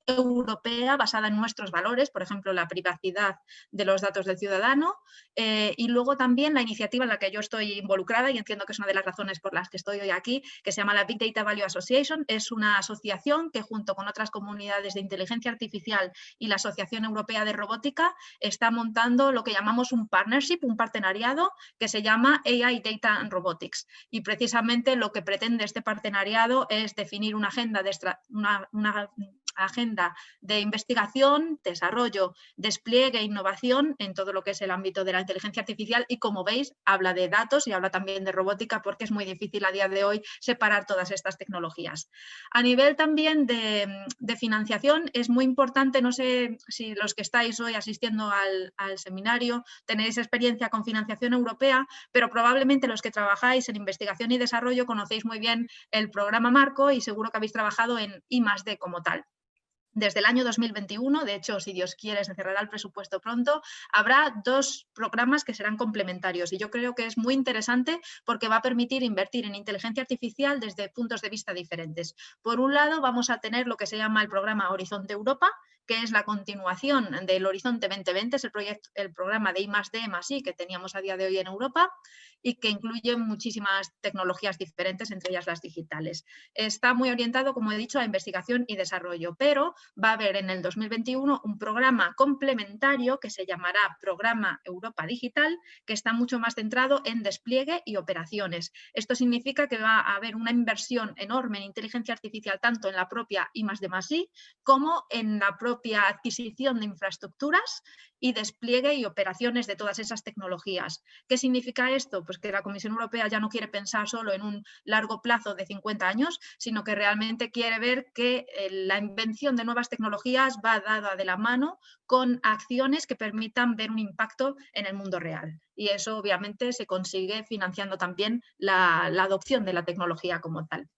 europea basada en nuestros valores, por ejemplo, la privacidad de los datos del ciudadano, y luego también la iniciativa en la que yo estoy involucrada y entiendo que es una de las razones por las que estoy hoy aquí, que se llama la Big Data Value Association. Es una asociación que junto con otras comunidades de inteligencia artificial y la Asociación Europea de Robótica está montando lo que llamamos un partnership, un partenariado que se llama AI Data and Robotics. Y precisamente lo que pretende este partenariado es definir una agenda de investigación, desarrollo, despliegue e innovación en todo lo que es el ámbito de la inteligencia artificial y, como veis, habla de datos y habla también de robótica porque es muy difícil a día de hoy separar todas estas tecnologías. A nivel también de financiación es muy importante, no sé si los que estáis hoy asistiendo al seminario tenéis experiencia con financiación europea, pero probablemente los que trabajáis en investigación y desarrollo conocéis muy bien el programa Marco y seguro que habéis trabajado en I+D como tal. Desde el año 2021, de hecho, si Dios quiere, se cerrará el presupuesto pronto, habrá 2 programas que serán complementarios y yo creo que es muy interesante porque va a permitir invertir en inteligencia artificial desde puntos de vista diferentes. Por un lado, vamos a tener lo que se llama el programa Horizonte Europa, que es la continuación del Horizonte 2020, es el programa de I+D+I que teníamos a día de hoy en Europa y que incluye muchísimas tecnologías diferentes, entre ellas las digitales. Está muy orientado, como he dicho, a investigación y desarrollo, pero va a haber en el 2021 un programa complementario que se llamará Programa Europa Digital, que está mucho más centrado en despliegue y operaciones. Esto significa que va a haber una inversión enorme en inteligencia artificial, tanto en la propia I+D+I como en la propia adquisición de infraestructuras y despliegue y operaciones de todas esas tecnologías. ¿Qué significa esto? Pues que la Comisión Europea ya no quiere pensar solo en un largo plazo de 50 años, sino que realmente quiere ver que la invención de nuevas tecnologías va dada de la mano con acciones que permitan ver un impacto en el mundo real. Y eso obviamente se consigue financiando también la adopción de la tecnología como tal.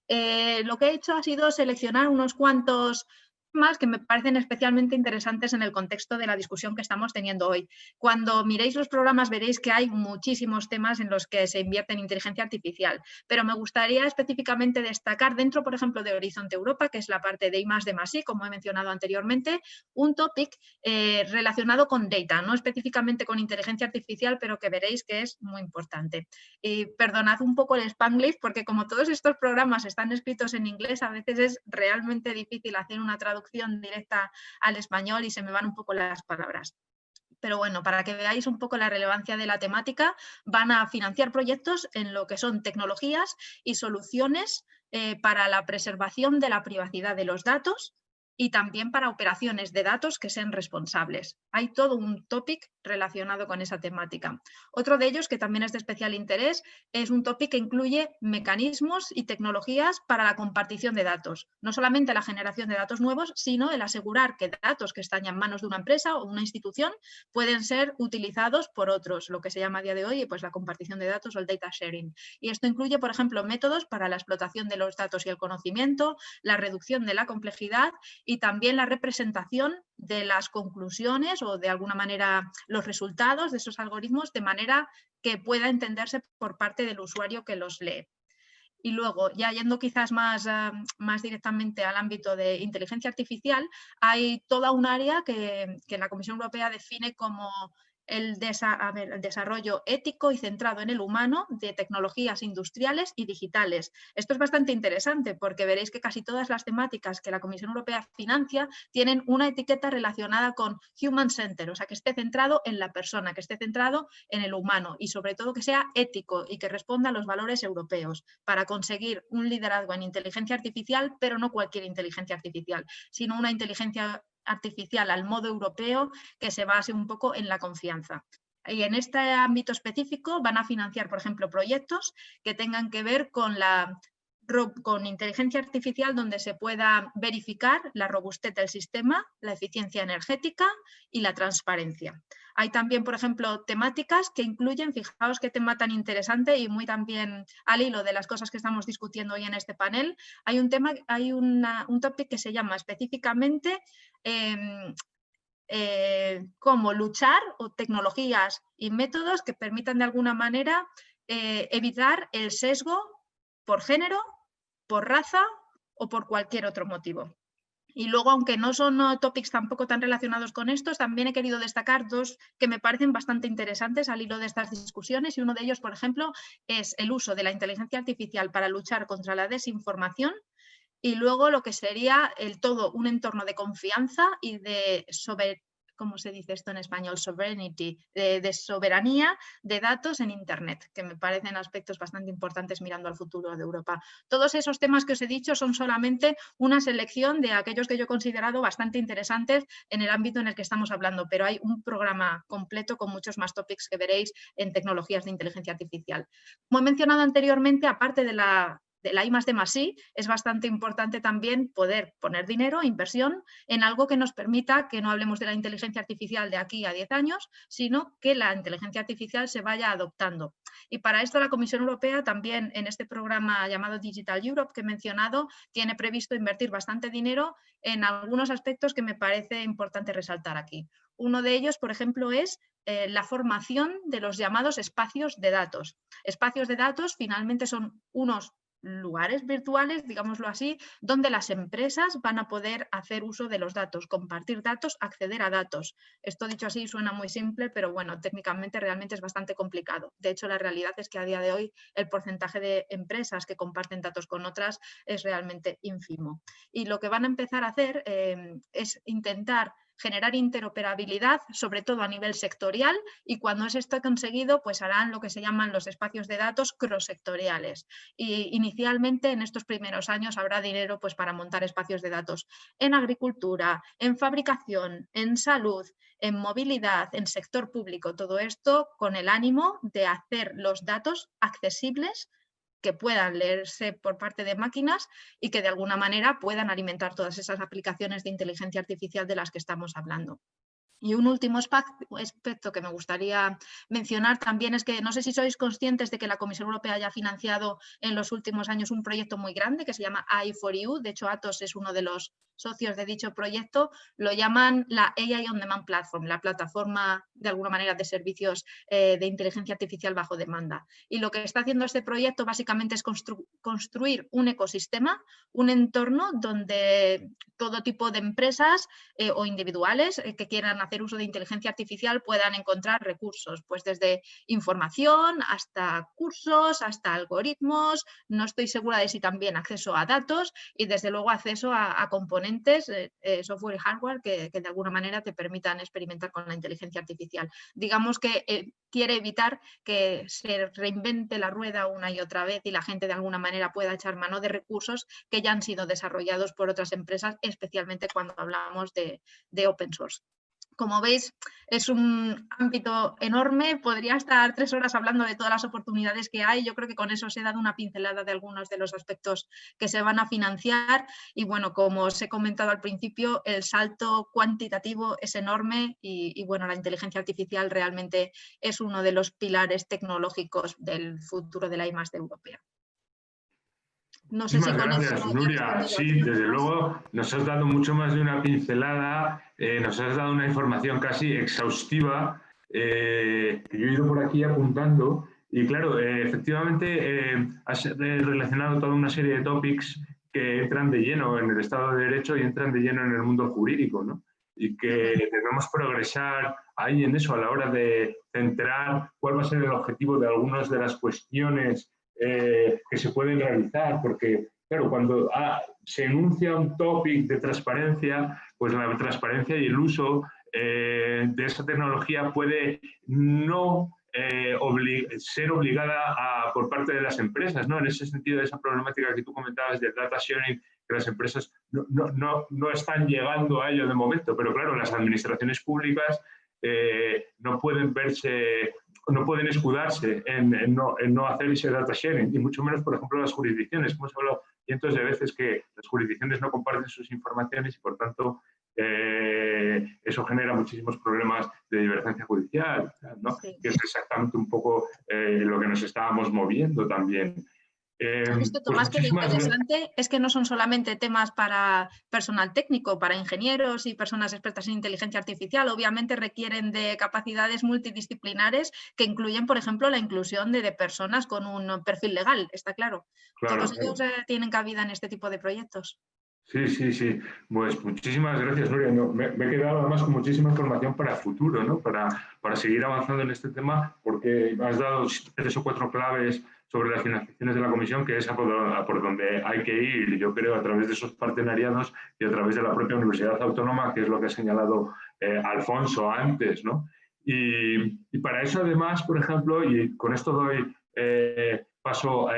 Lo que he hecho ha sido seleccionar unos cuantos temas que me parecen especialmente interesantes en el contexto de la discusión que estamos teniendo hoy. Cuando miréis los programas veréis que hay muchísimos temas en los que se invierte en inteligencia artificial, pero me gustaría específicamente destacar dentro, por ejemplo, de Horizonte Europa, que es la parte de I+D+I, como he mencionado anteriormente, un topic relacionado con data, no específicamente con inteligencia artificial, pero que veréis que es muy importante. Y perdonad un poco el Spanglish, porque como todos estos programas están escritos en inglés, a veces es realmente difícil hacer una traducción directa al español y se me van un poco las palabras. Pero bueno, para que veáis un poco la relevancia de la temática, van a financiar proyectos en lo que son tecnologías y soluciones para la preservación de la privacidad de los datos y también para operaciones de datos que sean responsables. Hay todo un topic relacionado con esa temática. Otro de ellos, que también es de especial interés, es un topic que incluye mecanismos y tecnologías para la compartición de datos. No solamente la generación de datos nuevos, sino el asegurar que datos que están en manos de una empresa o una institución pueden ser utilizados por otros, lo que se llama a día de hoy pues, la compartición de datos o el data sharing. Y esto incluye, por ejemplo, métodos para la explotación de los datos y el conocimiento, la reducción de la complejidad y también la representación de las conclusiones o de alguna manera los resultados de esos algoritmos de manera que pueda entenderse por parte del usuario que los lee. Y luego, ya yendo quizás más directamente al ámbito de inteligencia artificial, hay toda un área que la Comisión Europea define como el desarrollo ético y centrado en el humano de tecnologías industriales y digitales. Esto es bastante interesante porque veréis que casi todas las temáticas que la Comisión Europea financia tienen una etiqueta relacionada con Human Center, o sea, que esté centrado en la persona, que esté centrado en el humano y sobre todo que sea ético y que responda a los valores europeos para conseguir un liderazgo en inteligencia artificial, pero no cualquier inteligencia artificial, sino una inteligencia artificial al modo europeo que se base un poco en la confianza. Y en este ámbito específico van a financiar, por ejemplo, proyectos que tengan que ver con inteligencia artificial donde se pueda verificar la robustez del sistema, la eficiencia energética y la transparencia. Hay también, por ejemplo, temáticas que incluyen, fijaos qué tema tan interesante y muy también al hilo de las cosas que estamos discutiendo hoy en este panel, hay un topic que se llama específicamente cómo luchar o tecnologías y métodos que permitan de alguna manera evitar el sesgo por género, por raza o por cualquier otro motivo. Y luego, aunque no son topics tampoco tan relacionados con estos, también he querido destacar dos que me parecen bastante interesantes al hilo de estas discusiones, y uno de ellos, por ejemplo, es el uso de la inteligencia artificial para luchar contra la desinformación, y luego lo que sería todo un entorno de confianza y de ¿cómo se dice esto en español? Sovereignty, de soberanía de datos en Internet, que me parecen aspectos bastante importantes mirando al futuro de Europa. Todos esos temas que os he dicho son solamente una selección de aquellos que yo he considerado bastante interesantes en el ámbito en el que estamos hablando, pero hay un programa completo con muchos más topics que veréis en tecnologías de inteligencia artificial. Como he mencionado anteriormente, aparte de la I+D+I, es bastante importante también poder poner dinero, inversión, en algo que nos permita que no hablemos de la inteligencia artificial de aquí a 10 años, sino que la inteligencia artificial se vaya adoptando. Y para esto la Comisión Europea también en este programa llamado Digital Europe que he mencionado, tiene previsto invertir bastante dinero en algunos aspectos que me parece importante resaltar aquí. Uno de ellos, por ejemplo, es la formación de los llamados espacios de datos. Espacios de datos finalmente son unos lugares virtuales, digámoslo así, donde las empresas van a poder hacer uso de los datos, compartir datos, acceder a datos. Esto dicho así suena muy simple, pero bueno, técnicamente realmente es bastante complicado. De hecho, la realidad es que a día de hoy el porcentaje de empresas que comparten datos con otras es realmente ínfimo. Y lo que van a empezar a hacer es intentar generar interoperabilidad, sobre todo a nivel sectorial, y cuando es esto conseguido, pues harán lo que se llaman los espacios de datos cross-sectoriales. Y inicialmente, en estos primeros años, habrá dinero pues, para montar espacios de datos en agricultura, en fabricación, en salud, en movilidad, en sector público. Todo esto con el ánimo de hacer los datos accesibles, que puedan leerse por parte de máquinas y que de alguna manera puedan alimentar todas esas aplicaciones de inteligencia artificial de las que estamos hablando. Y un último aspecto que me gustaría mencionar también es que no sé si sois conscientes de que la Comisión Europea haya financiado en los últimos años un proyecto muy grande que se llama AI4U. De hecho, Atos es uno de los socios de dicho proyecto. Lo llaman la AI On Demand Platform, la plataforma de alguna manera de servicios de inteligencia artificial bajo demanda. Y lo que está haciendo este proyecto básicamente es construir un ecosistema, un entorno donde todo tipo de empresas o individuales que quieran hacer uso de inteligencia artificial puedan encontrar recursos, pues desde información hasta cursos, hasta algoritmos, no estoy segura de si también acceso a datos y desde luego acceso a componentes, software y hardware que de alguna manera te permitan experimentar con la inteligencia artificial. Digamos que quiere evitar que se reinvente la rueda una y otra vez y la gente de alguna manera pueda echar mano de recursos que ya han sido desarrollados por otras empresas, especialmente cuando hablamos de open source. Como veis, es un ámbito enorme, podría estar 3 horas hablando de todas las oportunidades que hay. Yo creo que con eso os he dado una pincelada de algunos de los aspectos que se van a financiar y bueno, como os he comentado al principio, el salto cuantitativo es enorme y bueno, la inteligencia artificial realmente es uno de los pilares tecnológicos del futuro de la I+D europea. No sé si con gracias, eso Nuria. Sí, desde luego nos has dado mucho más de una pincelada, nos has dado una información casi exhaustiva que yo he ido por aquí apuntando y claro, efectivamente has relacionado toda una serie de topics que entran de lleno en el Estado de Derecho y entran de lleno en el mundo jurídico, ¿no? Y que debemos progresar ahí en eso a la hora de centrar cuál va a ser el objetivo de algunas de las cuestiones que se pueden realizar, porque claro, cuando se enuncia un topic de transparencia, pues la transparencia y el uso de esa tecnología puede no ser obligada por parte de las empresas, ¿no? En ese sentido, esa problemática que tú comentabas del data sharing, que las empresas no están llegando a ello de momento, pero claro, las administraciones públicas no pueden verse, no pueden escudarse en no hacer ese data sharing, y mucho menos, por ejemplo, las jurisdicciones. Hemos hablado cientos de veces que las jurisdicciones no comparten sus informaciones y, por tanto, eso genera muchísimos problemas de divergencia judicial, ¿no? Sí. Que es exactamente un poco lo que nos estábamos moviendo también. Esto, Tomás, que lo interesante es que no son solamente temas para personal técnico, para ingenieros y personas expertas en inteligencia artificial. Obviamente requieren de capacidades multidisciplinares que incluyen, por ejemplo, la inclusión de personas con un perfil legal, está claro. Todos ellos tienen cabida en este tipo de proyectos. Sí, sí, sí. Pues muchísimas gracias, Nuria. No, me he quedado además con muchísima información para el futuro, ¿no? Para seguir avanzando en este tema, porque has dado 3 o 4 claves sobre las financiaciones de la Comisión, que es por donde hay que ir, yo creo, a través de esos partenariados y a través de la propia Universidad Autónoma, que es lo que ha señalado Alfonso antes, ¿no? Y para eso, además, por ejemplo, y con esto doy paso a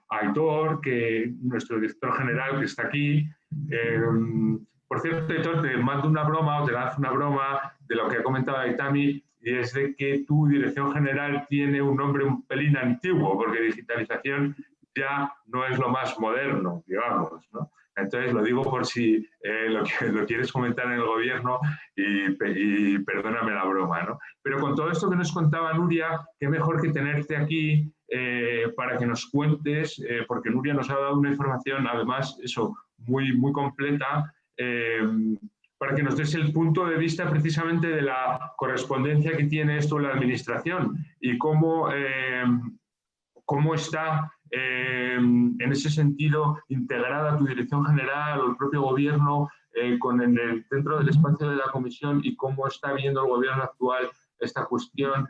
Aitor, que nuestro director general, que está aquí. Por cierto, Aitor, te mando una broma o te lanzo una broma de lo que ha comentado Aitami, y es de que tu dirección general tiene un nombre un pelín antiguo, porque digitalización ya no es lo más moderno, digamos, ¿no? Entonces, lo digo por si lo quieres comentar en el gobierno y perdóname la broma, ¿no? Pero con todo esto que nos contaba Nuria, qué mejor que tenerte aquí para que nos cuentes, porque Nuria nos ha dado una información, además, eso, muy, muy completa, para que nos des el punto de vista precisamente de la correspondencia que tiene esto en la administración y cómo está en ese sentido integrada tu dirección general o el propio gobierno dentro del espacio de la comisión y cómo está viendo el gobierno actual esta cuestión.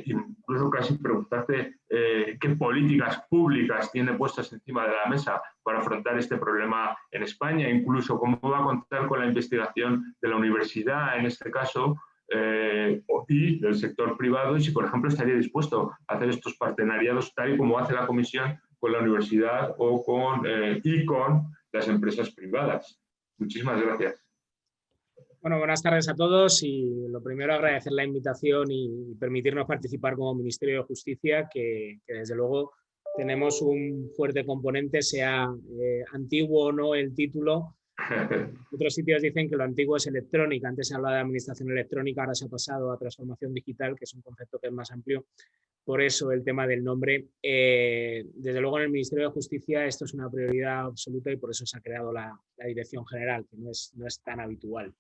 Incluso casi preguntarte qué políticas públicas tiene puestas encima de la mesa para afrontar este problema en España, incluso cómo va a contar con la investigación de la universidad en este caso, y del sector privado, y si, por ejemplo, estaría dispuesto a hacer estos partenariados tal y como hace la Comisión con la universidad o con las empresas privadas. Muchísimas gracias. Bueno, buenas tardes a todos y lo primero agradecer la invitación y permitirnos participar como Ministerio de Justicia, que desde luego tenemos un fuerte componente, sea antiguo o no el título. Otros sitios dicen que lo antiguo es electrónica. Antes se hablaba de administración electrónica, ahora se ha pasado a transformación digital, que es un concepto que es más amplio. Por eso el tema del nombre. Desde luego en el Ministerio de Justicia esto es una prioridad absoluta y por eso se ha creado la Dirección General, que no es tan habitual.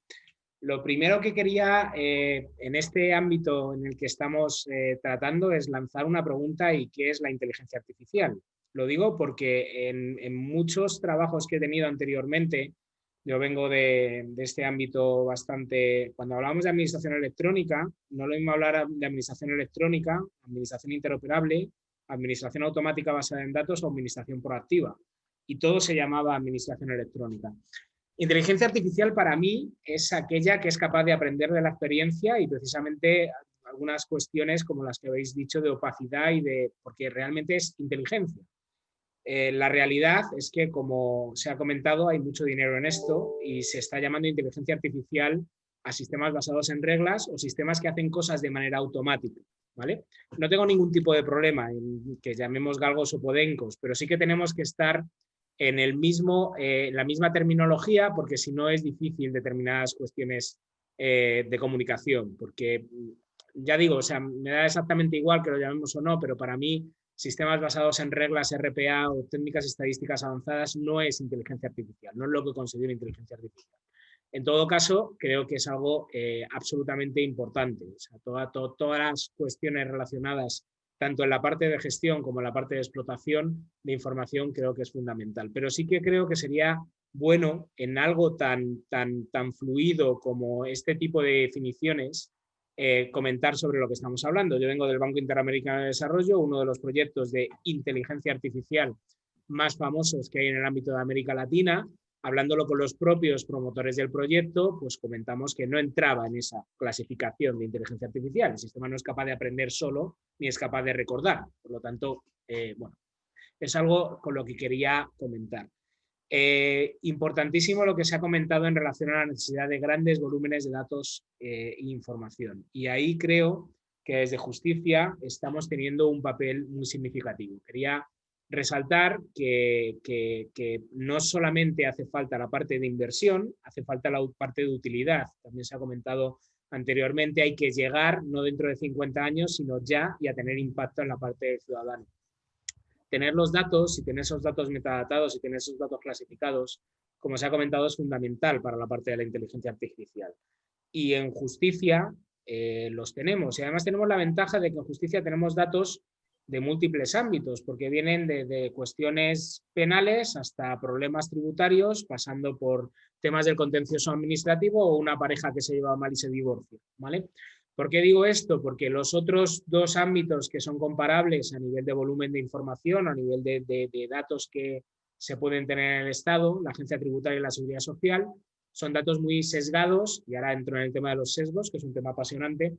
Lo primero que quería en este ámbito en el que estamos tratando es lanzar una pregunta: ¿y qué es la inteligencia artificial? Lo digo porque en muchos trabajos que he tenido anteriormente, yo vengo de este ámbito bastante... Cuando hablamos de administración electrónica, no lo mismo hablar de administración electrónica, administración interoperable, administración automática basada en datos o administración proactiva. Y todo se llamaba administración electrónica. Inteligencia artificial para mí es aquella que es capaz de aprender de la experiencia y precisamente algunas cuestiones como las que habéis dicho de opacidad porque realmente es inteligencia. La realidad es que, como se ha comentado, hay mucho dinero en esto y se está llamando inteligencia artificial a sistemas basados en reglas o sistemas que hacen cosas de manera automática, ¿vale? No tengo ningún tipo de problema en que llamemos galgos o podencos, pero sí que tenemos que estar en la misma terminología, porque si no es difícil determinadas cuestiones de comunicación, porque ya digo, o sea, me da exactamente igual que lo llamemos o no, pero para mí sistemas basados en reglas RPA o técnicas estadísticas avanzadas no es inteligencia artificial, no es lo que considero inteligencia artificial. En todo caso, creo que es algo absolutamente importante. O sea, todas las cuestiones relacionadas tanto en la parte de gestión como en la parte de explotación de información creo que es fundamental. Pero sí que creo que sería bueno en algo tan fluido como este tipo de definiciones comentar sobre lo que estamos hablando. Yo vengo del Banco Interamericano de Desarrollo, uno de los proyectos de inteligencia artificial más famosos que hay en el ámbito de América Latina. Hablándolo con los propios promotores del proyecto, pues comentamos que no entraba en esa clasificación de inteligencia artificial. El sistema no es capaz de aprender solo ni es capaz de recordar. Por lo tanto, bueno, es algo con lo que quería comentar. Importantísimo lo que se ha comentado en relación a la necesidad de grandes volúmenes de datos e información. Y ahí creo que desde Justicia estamos teniendo un papel muy significativo. Quería resaltar que no solamente hace falta la parte de inversión, hace falta la parte de utilidad. También se ha comentado anteriormente, hay que llegar no dentro de 50 años, sino ya y a tener impacto en la parte del ciudadano. Tener los datos y tener esos datos metadatados y tener esos datos clasificados, como se ha comentado, es fundamental para la parte de la inteligencia artificial. Y en Justicia los tenemos. Y además tenemos la ventaja de que en Justicia tenemos datos de múltiples ámbitos, porque vienen de cuestiones penales hasta problemas tributarios, pasando por temas del contencioso administrativo o una pareja que se lleva mal y se divorcia, ¿vale? ¿Por qué digo esto? Porque los otros dos ámbitos que son comparables a nivel de volumen de información, a nivel de datos que se pueden tener en el Estado, la Agencia Tributaria y la Seguridad Social, son datos muy sesgados, y ahora entro en el tema de los sesgos, que es un tema apasionante,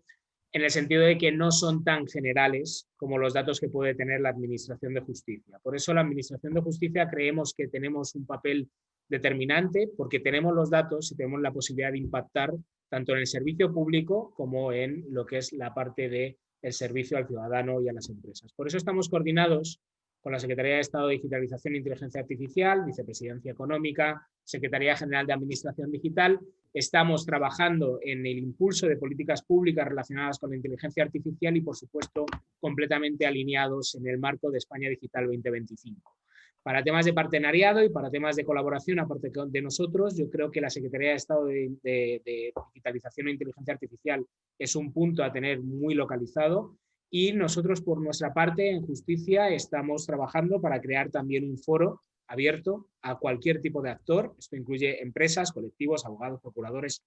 en el sentido de que no son tan generales como los datos que puede tener la Administración de Justicia. Por eso la Administración de Justicia creemos que tenemos un papel determinante, porque tenemos los datos y tenemos la posibilidad de impactar tanto en el servicio público como en lo que es la parte del servicio al ciudadano y a las empresas. Por eso estamos coordinados con la Secretaría de Estado de Digitalización e Inteligencia Artificial, Vicepresidencia Económica, Secretaría General de Administración Digital. Estamos trabajando en el impulso de políticas públicas relacionadas con la inteligencia artificial y, por supuesto, completamente alineados en el marco de España Digital 2025. Para temas de partenariado y para temas de colaboración, aparte de nosotros, yo creo que la Secretaría de Estado de Digitalización e Inteligencia Artificial es un punto a tener muy localizado, y nosotros, por nuestra parte, en Justicia, estamos trabajando para crear también un foro abierto a cualquier tipo de actor. Esto incluye empresas, colectivos, abogados, procuradores,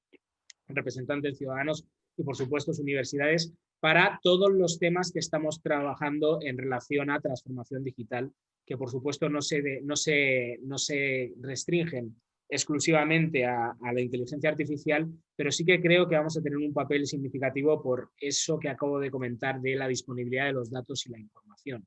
representantes ciudadanos y, por supuesto, universidades, para todos los temas que estamos trabajando en relación a transformación digital, que por supuesto no se restringen exclusivamente a la inteligencia artificial, pero sí que creo que vamos a tener un papel significativo por eso que acabo de comentar de la disponibilidad de los datos y la información.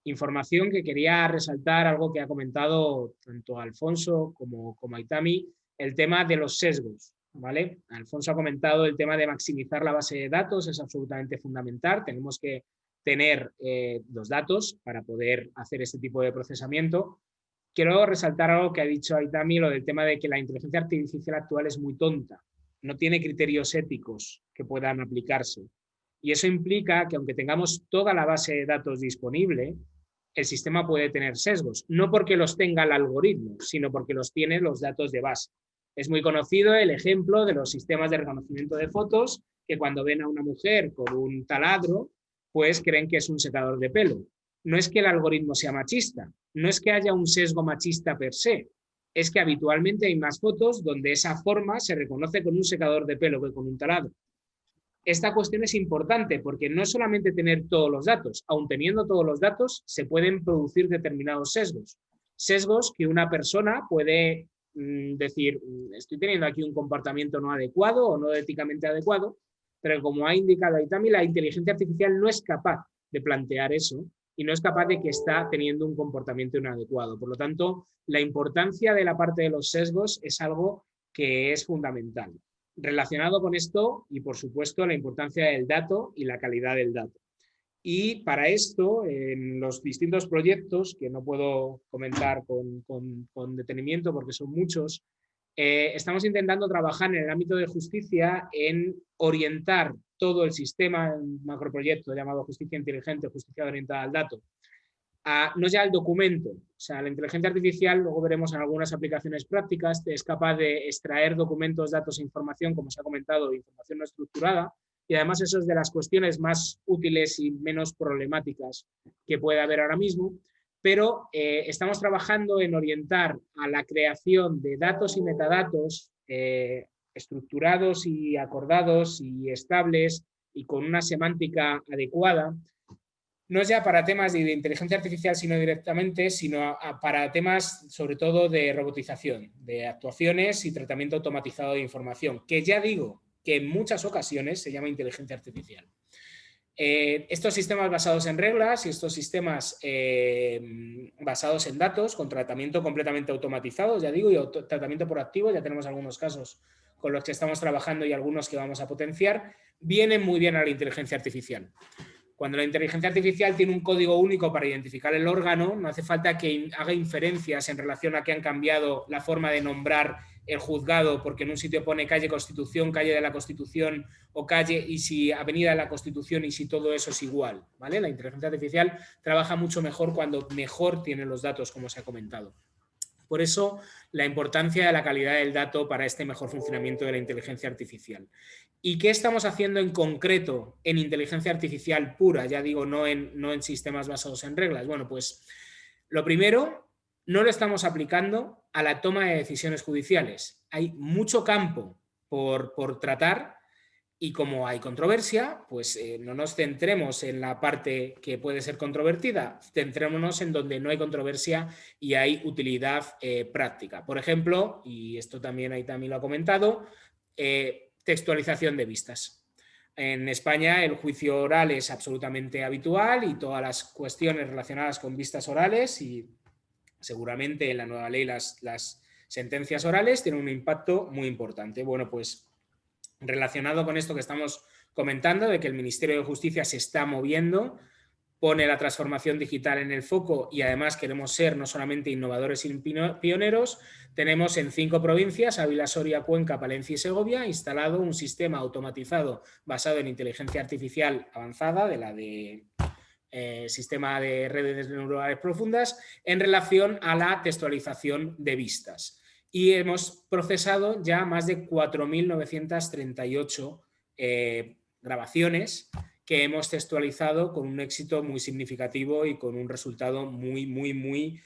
Información que quería resaltar, algo que ha comentado tanto Alfonso como Aitami, el tema de los sesgos, ¿vale? Alfonso ha comentado el tema de maximizar la base de datos, es absolutamente fundamental. Tenemos que tener los datos para poder hacer este tipo de procesamiento. Quiero resaltar algo que ha dicho Aitami, lo del tema de que la inteligencia artificial actual es muy tonta, no tiene criterios éticos que puedan aplicarse. Y eso implica que, aunque tengamos toda la base de datos disponible, el sistema puede tener sesgos, no porque los tenga el algoritmo, sino porque los tiene los datos de base. Es muy conocido el ejemplo de los sistemas de reconocimiento de fotos, que cuando ven a una mujer con un taladro, pues creen que es un secador de pelo. No es que el algoritmo sea machista, no es que haya un sesgo machista per se, es que habitualmente hay más fotos donde esa forma se reconoce con un secador de pelo que con un taladro. Esta cuestión es importante porque no es solamente tener todos los datos, aun teniendo todos los datos se pueden producir determinados sesgos. Sesgos que una persona puede decir, estoy teniendo aquí un comportamiento no adecuado o no éticamente adecuado, pero como ha indicado Aitami, la inteligencia artificial no es capaz de plantear eso y no es capaz de que está teniendo un comportamiento inadecuado. Por lo tanto, la importancia de la parte de los sesgos es algo que es fundamental. Relacionado con esto, y por supuesto, la importancia del dato y la calidad del dato. Y para esto, en los distintos proyectos, que no puedo comentar con detenimiento porque son muchos, estamos intentando trabajar en el ámbito de justicia en orientar todo el sistema, un macroproyecto llamado Justicia Inteligente, Justicia Orientada al Dato, no ya al documento. O sea, la inteligencia artificial, luego veremos en algunas aplicaciones prácticas, es capaz de extraer documentos, datos e información, como se ha comentado, información no estructurada, y además eso es de las cuestiones más útiles y menos problemáticas que puede haber ahora mismo, pero estamos trabajando en orientar a la creación de datos y metadatos estructurados y acordados y estables y con una semántica adecuada, no ya para temas de inteligencia artificial sino directamente, sino para temas sobre todo de robotización, de actuaciones y tratamiento automatizado de información, que ya digo que en muchas ocasiones se llama inteligencia artificial. Estos sistemas basados en reglas y estos sistemas basados en datos con tratamiento completamente automatizado, ya digo, y tratamiento por activo, ya tenemos algunos casos con los que estamos trabajando y algunos que vamos a potenciar, vienen muy bien a la inteligencia artificial. Cuando la inteligencia artificial tiene un código único para identificar el órgano, no hace falta que haga inferencias en relación a que han cambiado la forma de nombrar el juzgado, porque en un sitio pone calle Constitución, calle de la Constitución o calle y si avenida de la Constitución y si todo eso es igual, ¿vale? La inteligencia artificial trabaja mucho mejor cuando mejor tiene los datos, como se ha comentado. Por eso, la importancia de la calidad del dato para este mejor funcionamiento de la inteligencia artificial. ¿Y qué estamos haciendo en concreto en inteligencia artificial pura? Ya digo, no en sistemas basados en reglas. Bueno, pues lo primero, no lo estamos aplicando a la toma de decisiones judiciales. Hay mucho campo por tratar y como hay controversia, pues no nos centremos en la parte que puede ser controvertida, centrémonos en donde no hay controversia y hay utilidad práctica. Por ejemplo, y esto también ahí también lo ha comentado, textualización de vistas. En España el juicio oral es absolutamente habitual y todas las cuestiones relacionadas con vistas orales, y seguramente en la nueva ley las sentencias orales tienen un impacto muy importante. Bueno, pues relacionado con esto que estamos comentando, de que el Ministerio de Justicia se está moviendo, pone la transformación digital en el foco y además queremos ser no solamente innovadores y pioneros, tenemos en 5 provincias, Ávila, Soria, Cuenca, Palencia y Segovia, instalado un sistema automatizado basado en inteligencia artificial avanzada, de la de sistema de redes neuronales profundas, en relación a la textualización de vistas. Y hemos procesado ya más de 4.938 grabaciones que hemos textualizado con un éxito muy significativo y con un resultado muy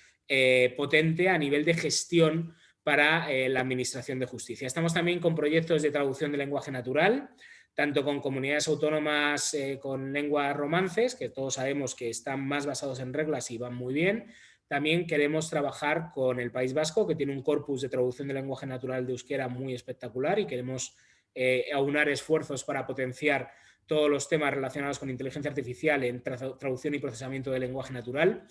potente a nivel de gestión para la Administración de Justicia. Estamos también con proyectos de traducción de lenguaje natural, tanto con comunidades autónomas con lenguas romances, que todos sabemos que están más basados en reglas y van muy bien. También queremos trabajar con el País Vasco, que tiene un corpus de traducción de lenguaje natural de euskera muy espectacular, y queremos aunar esfuerzos para potenciar todos los temas relacionados con inteligencia artificial en traducción y procesamiento de lenguaje natural.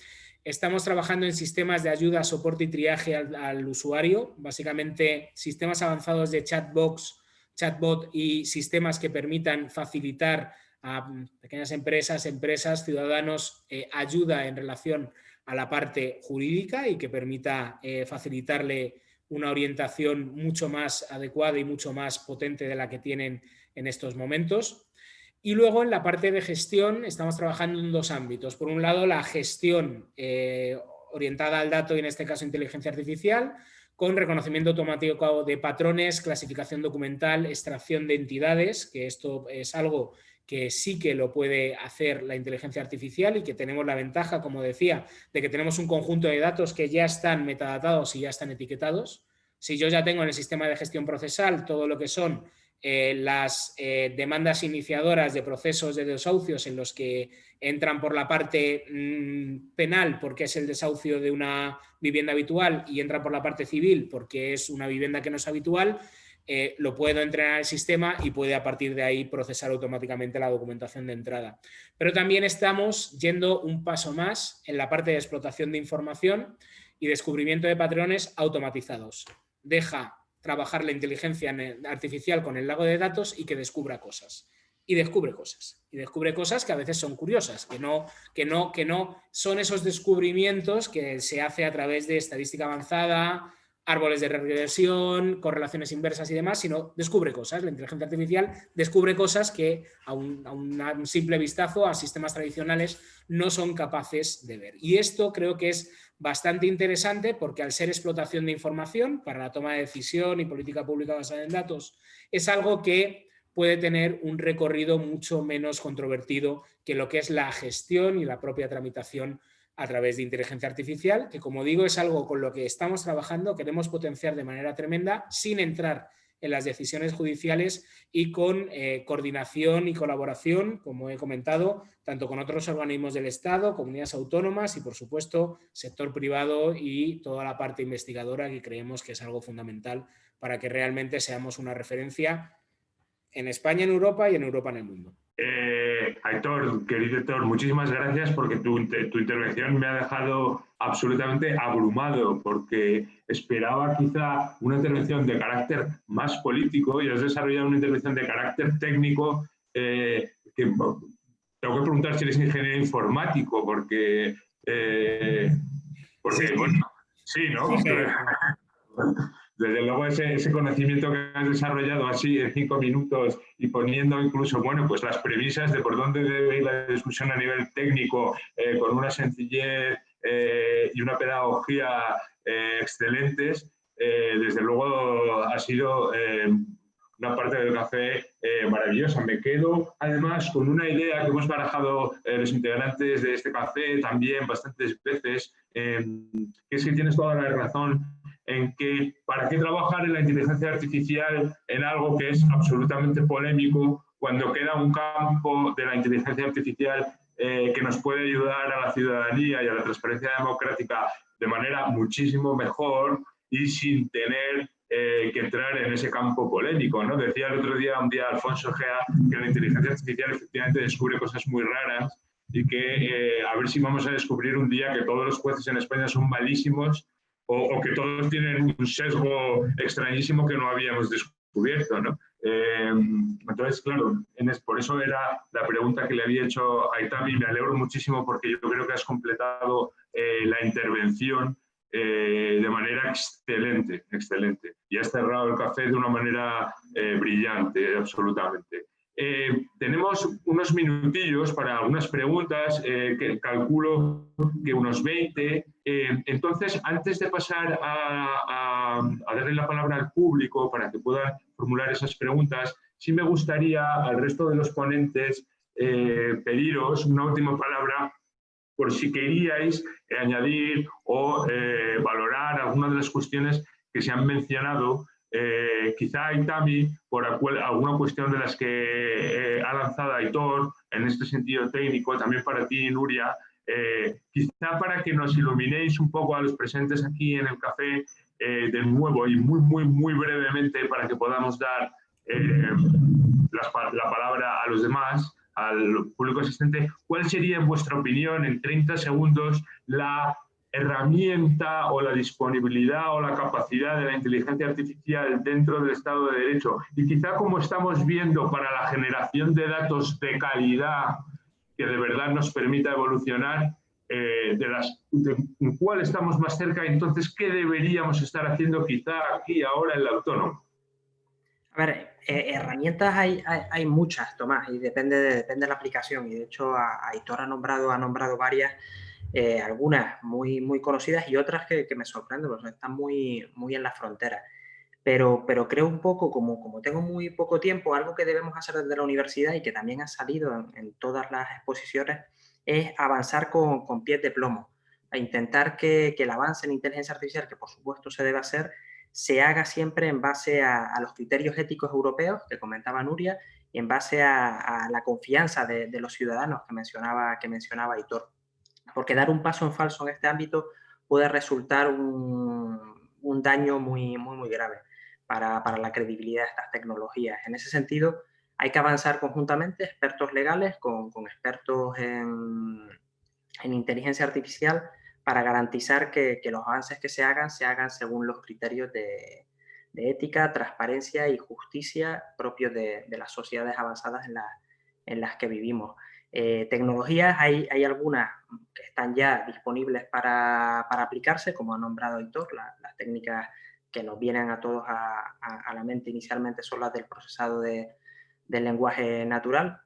Estamos trabajando en sistemas de ayuda, soporte y triaje al usuario, básicamente sistemas avanzados de chatbot y sistemas que permitan facilitar a pequeñas empresas, ciudadanos, ayuda en relación a la parte jurídica y que permita facilitarle una orientación mucho más adecuada y mucho más potente de la que tienen en estos momentos. Y luego en la parte de gestión estamos trabajando en 2 ámbitos. Por un lado, la gestión orientada al dato y en este caso inteligencia artificial, con reconocimiento automático de patrones, clasificación documental, extracción de entidades, que esto es algo que sí que lo puede hacer la inteligencia artificial y que tenemos la ventaja, como decía, de que tenemos un conjunto de datos que ya están metadatados y ya están etiquetados. Si yo ya tengo en el sistema de gestión procesal todo lo que son las demandas iniciadoras de procesos de desahucios en los que entran por la parte penal porque es el desahucio de una vivienda habitual y entran por la parte civil porque es una vivienda que no es habitual, lo puedo entrenar al sistema y puede a partir de ahí procesar automáticamente la documentación de entrada. Pero también estamos yendo un paso más en la parte de explotación de información y descubrimiento de patrones automatizados. Deja trabajar la inteligencia artificial con el lago de datos y que descubra cosas. Y descubre cosas. Y descubre cosas que a veces son curiosas, que no son esos descubrimientos que se hace a través de estadística avanzada, árboles de regresión, correlaciones inversas y demás, sino descubre cosas. La inteligencia artificial descubre cosas que a un simple vistazo a sistemas tradicionales no son capaces de ver. Y esto creo que es bastante interesante porque al ser explotación de información para la toma de decisión y política pública basada en datos, es algo que puede tener un recorrido mucho menos controvertido que lo que es la gestión y la propia tramitación a través de inteligencia artificial, que como digo es algo con lo que estamos trabajando, queremos potenciar de manera tremenda sin entrar en las decisiones judiciales y con coordinación y colaboración, como he comentado, tanto con otros organismos del Estado, comunidades autónomas y, por supuesto, sector privado y toda la parte investigadora, que creemos que es algo fundamental para que realmente seamos una referencia en España, en Europa y en Europa en el mundo. Aitor, querido Aitor, muchísimas gracias porque tu intervención me ha dejado absolutamente abrumado porque esperaba quizá una intervención de carácter más político y has desarrollado una intervención de carácter técnico que tengo que preguntar si eres ingeniero informático porque sí. Bueno, sí, ¿no? Sí. Desde luego ese conocimiento que has desarrollado así en 5 minutos y poniendo incluso, bueno, pues las premisas de por dónde debe ir la discusión a nivel técnico con una sencillez y una pedagogía excelentes, desde luego ha sido una parte del café maravillosa. Me quedo además con una idea que hemos barajado los integrantes de este café también bastantes veces, que es que tienes toda la razón en que para qué trabajar en la inteligencia artificial en algo que es absolutamente polémico cuando queda un campo de la inteligencia artificial que nos puede ayudar a la ciudadanía y a la transparencia democrática de manera muchísimo mejor y sin tener que entrar en ese campo polémico, ¿no? Decía el otro día, Alfonso Gea, que la inteligencia artificial efectivamente descubre cosas muy raras y que a ver si vamos a descubrir un día que todos los jueces en España son malísimos o que todos tienen un sesgo extrañísimo que no habíamos descubierto, ¿no? Entonces, claro, por eso era la pregunta que le había hecho a Aitami. Me alegro muchísimo porque yo creo que has completado la intervención de manera excelente, excelente. Y has cerrado el café de una manera brillante, absolutamente. Tenemos unos minutillos para algunas preguntas, que calculo que unos 20. Entonces, antes de pasar a darle la palabra al público para que puedan formular esas preguntas, sí me gustaría al resto de los ponentes pediros una última palabra por si queríais añadir o valorar algunas de las cuestiones que se han mencionado. Quizá Aitami, por alguna cuestión de las que ha lanzado Aitor, en este sentido técnico, también para ti, Nuria, quizá para que nos iluminéis un poco a los presentes aquí en el café, de nuevo y muy brevemente, para que podamos dar la palabra a los demás, al público asistente. ¿Cuál sería, en vuestra opinión, en 30 segundos, la herramienta o la disponibilidad o la capacidad de la inteligencia artificial dentro del Estado de Derecho? Y quizá, como estamos viendo, para la generación de datos de calidad que de verdad nos permita evolucionar, ¿en cuál estamos más cerca? Entonces, ¿qué deberíamos estar haciendo quizá aquí, ahora, en el autónomo? A ver, herramientas hay muchas, Tomás, y depende de la aplicación. Y de hecho, Aitor ha nombrado varias, algunas muy conocidas y otras que me sorprenden, porque están muy en la frontera. Pero creo un poco, como tengo muy poco tiempo, algo que debemos hacer desde la universidad y que también ha salido en todas las exposiciones, es avanzar con pies de plomo, a intentar que el avance en inteligencia artificial, que por supuesto se debe hacer, se haga siempre en base a los criterios éticos europeos que comentaba Nuria y en base a la confianza de los ciudadanos que mencionaba Aitor. Porque dar un paso en falso en este ámbito puede resultar un daño muy grave para la credibilidad de estas tecnologías. En ese sentido, hay que avanzar conjuntamente, expertos legales con expertos en inteligencia artificial, para garantizar que los avances que se hagan según los criterios de ética, transparencia y justicia propios de las sociedades avanzadas en las que vivimos. Tecnologías, hay algunas que están ya disponibles para aplicarse, como ha nombrado Aitor. Las técnicas que nos vienen a todos a la mente inicialmente son las del procesado del lenguaje natural,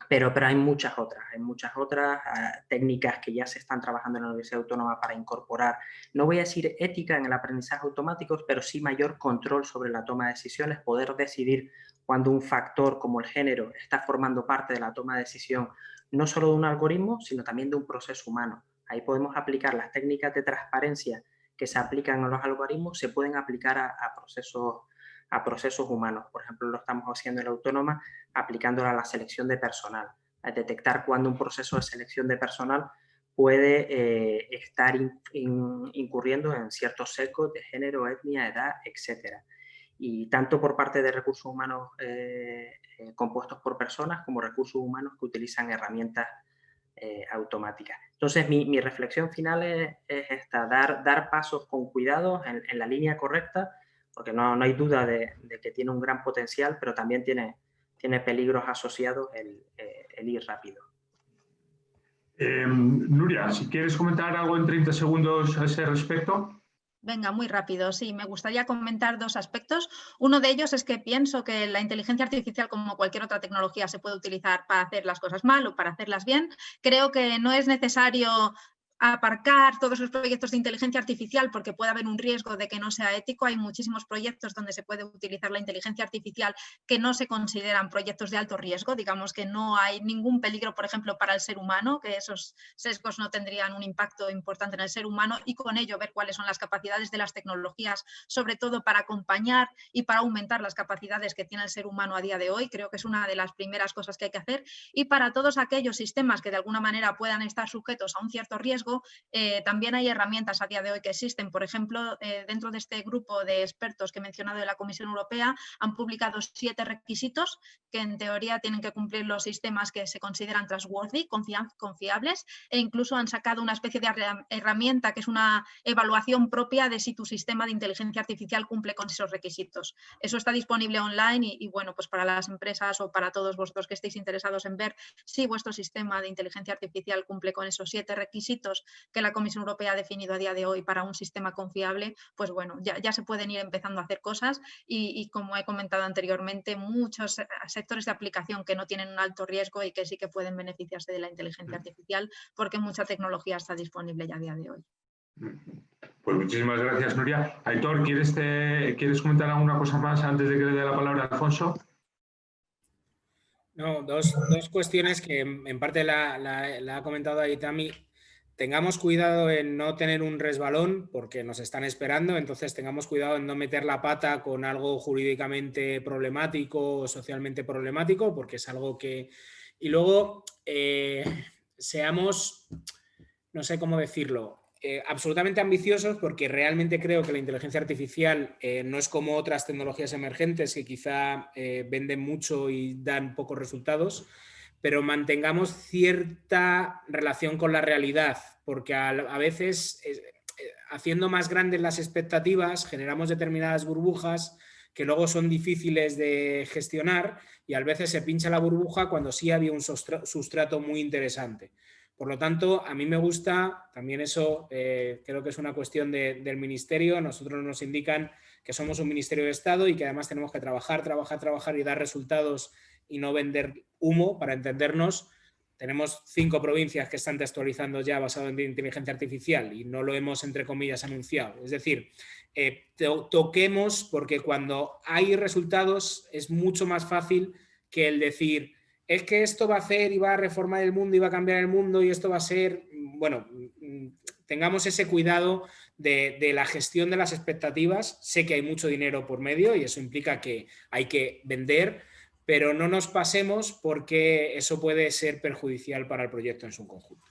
pero hay muchas otras técnicas que ya se están trabajando en la Universidad Autónoma para incorporar, no voy a decir ética en el aprendizaje automático, pero sí mayor control sobre la toma de decisiones, poder decidir cuando un factor como el género está formando parte de la toma de decisión, no solo de un algoritmo, sino también de un proceso humano. Ahí podemos aplicar las técnicas de transparencia que se aplican a los algoritmos, se pueden aplicar a procesos humanos. Por ejemplo, lo estamos haciendo en la Autónoma aplicándola a la selección de personal, a detectar cuando un proceso de selección de personal puede estar incurriendo en ciertos sesgos de género, etnia, edad, etc. Y tanto por parte de recursos humanos compuestos por personas como recursos humanos que utilizan herramientas automáticas. Entonces, mi reflexión final es esta: dar pasos con cuidado en la línea correcta, porque no hay duda de que tiene un gran potencial, pero también tiene peligros asociados el ir rápido. Nuria, si quieres comentar algo en 30 segundos a ese respecto. Venga, muy rápido. Sí, me gustaría comentar dos aspectos. Uno de ellos es que pienso que la inteligencia artificial, como cualquier otra tecnología, se puede utilizar para hacer las cosas mal o para hacerlas bien. Creo que no es necesario aparcar todos los proyectos de inteligencia artificial porque puede haber un riesgo de que no sea ético. Hay muchísimos proyectos donde se puede utilizar la inteligencia artificial que no se consideran proyectos de alto riesgo, digamos que no hay ningún peligro, por ejemplo, para el ser humano, que esos sesgos no tendrían un impacto importante en el ser humano, y con ello ver cuáles son las capacidades de las tecnologías, sobre todo para acompañar y para aumentar las capacidades que tiene el ser humano a día de hoy. Creo que es una de las primeras cosas que hay que hacer, y para todos aquellos sistemas que de alguna manera puedan estar sujetos a un cierto riesgo, también hay herramientas a día de hoy que existen. Por ejemplo, dentro de este grupo de expertos que he mencionado de la Comisión Europea, han publicado 7 requisitos que en teoría tienen que cumplir los sistemas que se consideran trustworthy, confiables, e incluso han sacado una especie de herramienta que es una evaluación propia de si tu sistema de inteligencia artificial cumple con esos requisitos. Eso está disponible online y bueno, pues para las empresas o para todos vosotros que estéis interesados en ver si vuestro sistema de inteligencia artificial cumple con esos 7 requisitos que la Comisión Europea ha definido a día de hoy para un sistema confiable, pues bueno, ya se pueden ir empezando a hacer cosas y como he comentado anteriormente, muchos sectores de aplicación que no tienen un alto riesgo y que sí que pueden beneficiarse de la inteligencia artificial porque mucha tecnología está disponible ya a día de hoy. Pues muchísimas gracias, Nuria. Aitor, ¿quieres comentar alguna cosa más antes de que le dé la palabra a Alfonso? No, dos cuestiones que en parte la ha comentado ahí Tami. Tengamos cuidado en no tener un resbalón porque nos están esperando, entonces tengamos cuidado en no meter la pata con algo jurídicamente problemático o socialmente problemático, porque es algo que... Y luego seamos, no sé cómo decirlo, absolutamente ambiciosos, porque realmente creo que la inteligencia artificial no es como otras tecnologías emergentes que quizá venden mucho y dan pocos resultados, pero mantengamos cierta relación con la realidad, porque a veces haciendo más grandes las expectativas generamos determinadas burbujas que luego son difíciles de gestionar y a veces se pincha la burbuja cuando sí había un sustrato muy interesante. Por lo tanto, a mí me gusta, también eso creo que es una cuestión del Ministerio. Nosotros nos indican que somos un Ministerio de Estado y que además tenemos que trabajar y dar resultados y no vender humo, para entendernos. Tenemos 5 provincias que están textualizando ya basado en inteligencia artificial y no lo hemos, entre comillas, anunciado. Es decir, toquemos, porque cuando hay resultados es mucho más fácil que el decir es que esto va a hacer y va a reformar el mundo y va a cambiar el mundo y esto va a ser... Bueno, tengamos ese cuidado de la gestión de las expectativas. Sé que hay mucho dinero por medio y eso implica que hay que vender, pero no nos pasemos porque eso puede ser perjudicial para el proyecto en su conjunto.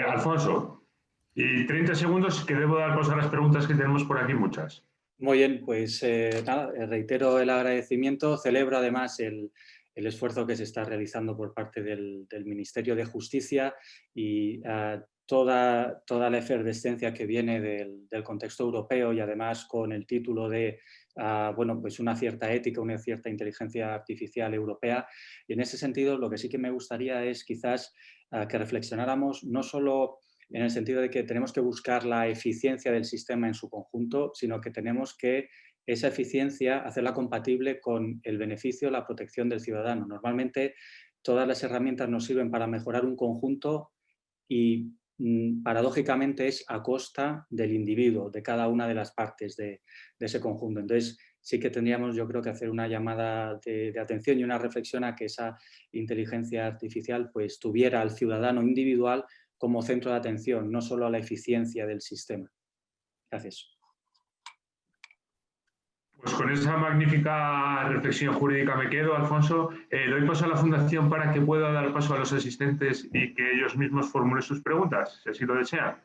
Alfonso, y 30 segundos que debo dar paso a las preguntas que tenemos por aquí, muchas. Muy bien, pues nada, reitero el agradecimiento, celebro además el esfuerzo que se está realizando por parte del Ministerio de Justicia y toda la efervescencia que viene del contexto europeo y además con el título de bueno, pues una cierta ética, una cierta inteligencia artificial europea. Y en ese sentido, lo que sí que me gustaría es quizás que reflexionáramos no solo en el sentido de que tenemos que buscar la eficiencia del sistema en su conjunto, sino que tenemos que esa eficiencia hacerla compatible con el beneficio, la protección del ciudadano. Normalmente todas las herramientas nos sirven para mejorar un conjunto y paradójicamente es a costa del individuo, de cada una de las partes de ese conjunto. Entonces sí que tendríamos, yo creo, que hacer una llamada de atención y una reflexión a que esa inteligencia artificial pues tuviera al ciudadano individual como centro de atención, no solo a la eficiencia del sistema. Gracias. Pues con esa magnífica reflexión jurídica me quedo, Alfonso. Doy paso a la Fundación para que pueda dar paso a los asistentes y que ellos mismos formulen sus preguntas, si así lo desean.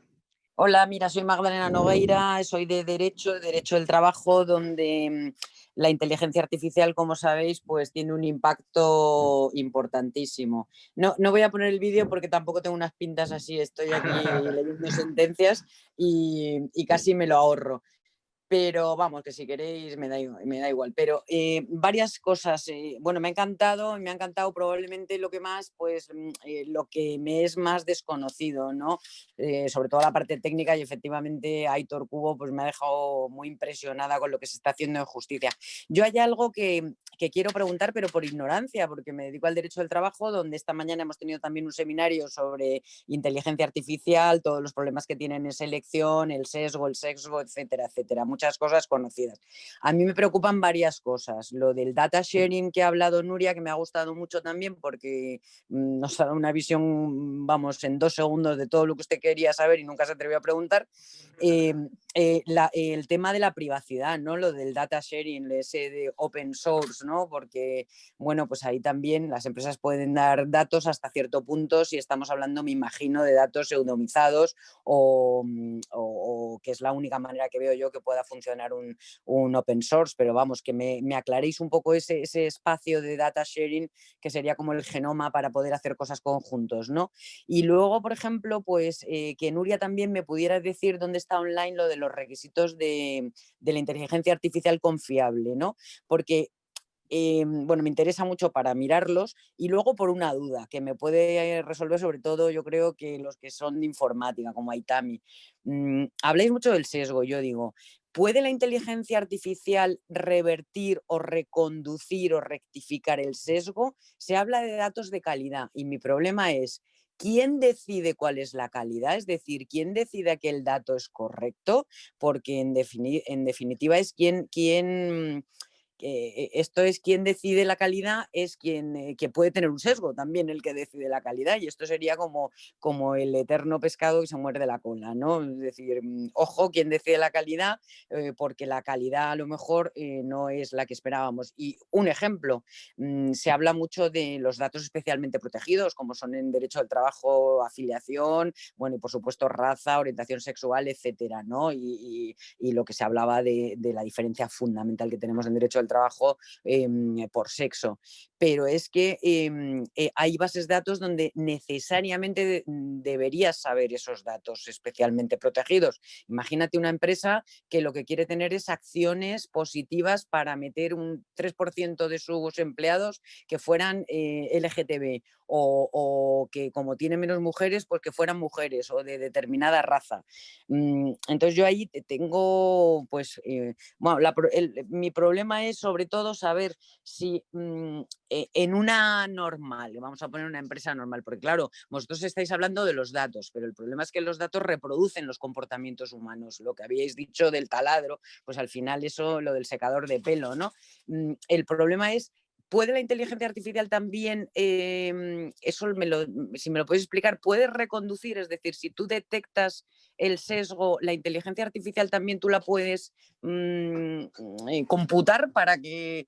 Hola, mira, soy Magdalena Nogueira, soy de Derecho del Trabajo, donde la inteligencia artificial, como sabéis, pues tiene un impacto importantísimo. No voy a poner el vídeo porque tampoco tengo unas pintas así, estoy aquí leyendo sentencias y casi me lo ahorro. Pero vamos, que si queréis me da igual. Pero varias cosas, bueno, me ha encantado probablemente lo que más, pues lo que me es más desconocido, ¿no? Sobre todo la parte técnica, y efectivamente Aitor Cubo pues me ha dejado muy impresionada con lo que se está haciendo en justicia. Yo hay algo que que quiero preguntar, pero por ignorancia, porque me dedico al derecho del trabajo, donde esta mañana hemos tenido también un seminario sobre inteligencia artificial, todos los problemas que tienen en selección, el sesgo, etcétera, etcétera, muchas cosas conocidas. A mí me preocupan varias cosas. Lo del data sharing que ha hablado Nuria, que me ha gustado mucho también, porque nos ha dado una visión, vamos, en 2 segundos de todo lo que usted quería saber y nunca se atrevió a preguntar. El tema de la privacidad, ¿no? Lo del data sharing, ese de open source, ¿no? Porque, bueno, pues ahí también las empresas pueden dar datos hasta cierto punto, si estamos hablando, me imagino, de datos pseudonizados o que es la única manera que veo yo que pueda funcionar un open source, pero vamos, que me aclaréis un poco ese espacio de data sharing, que sería como el genoma para poder hacer cosas conjuntos, ¿no? Y luego, por ejemplo, pues que Nuria también me pudiera decir dónde está online lo de los requisitos de la inteligencia artificial confiable, ¿no? Porque bueno, me interesa mucho para mirarlos, y luego por una duda que me puede resolver sobre todo, yo creo que los que son de informática, como Aitami. Habláis mucho del sesgo, yo digo, ¿puede la inteligencia artificial revertir o reconducir o rectificar el sesgo? Se habla de datos de calidad y mi problema es, ¿quién decide cuál es la calidad? Es decir, ¿quién decide que el dato es correcto? Porque en definitiva es esto es quien decide la calidad, es quien que puede tener un sesgo también el que decide la calidad, y esto sería como el eterno pescado que se muerde la cola, ¿no? Es decir, ojo, quien decide la calidad, porque la calidad a lo mejor no es la que esperábamos. Y un ejemplo, se habla mucho de los datos especialmente protegidos, como son en derecho del trabajo, afiliación, bueno, y por supuesto raza, orientación sexual, etcétera, ¿no? Y lo que se hablaba de la diferencia fundamental que tenemos en derecho del trabajo por sexo, pero es que hay bases de datos donde necesariamente deberías saber esos datos especialmente protegidos. Imagínate una empresa que lo que quiere tener es acciones positivas para meter un 3% de sus empleados que fueran LGTB, o que como tiene menos mujeres, pues que fueran mujeres o de determinada raza. Entonces yo ahí tengo, pues, bueno, mi problema es sobre todo saber si en una normal, vamos a poner una empresa normal, porque claro, vosotros estáis hablando de los datos, pero el problema es que los datos reproducen los comportamientos humanos. Lo que habíais dicho del taladro, pues al final eso, lo del secador de pelo, ¿no? El problema es, ¿puede la inteligencia artificial también, eso si me lo puedes explicar, puede reconducir? Es decir, si tú detectas el sesgo, la inteligencia artificial también tú la puedes computar para que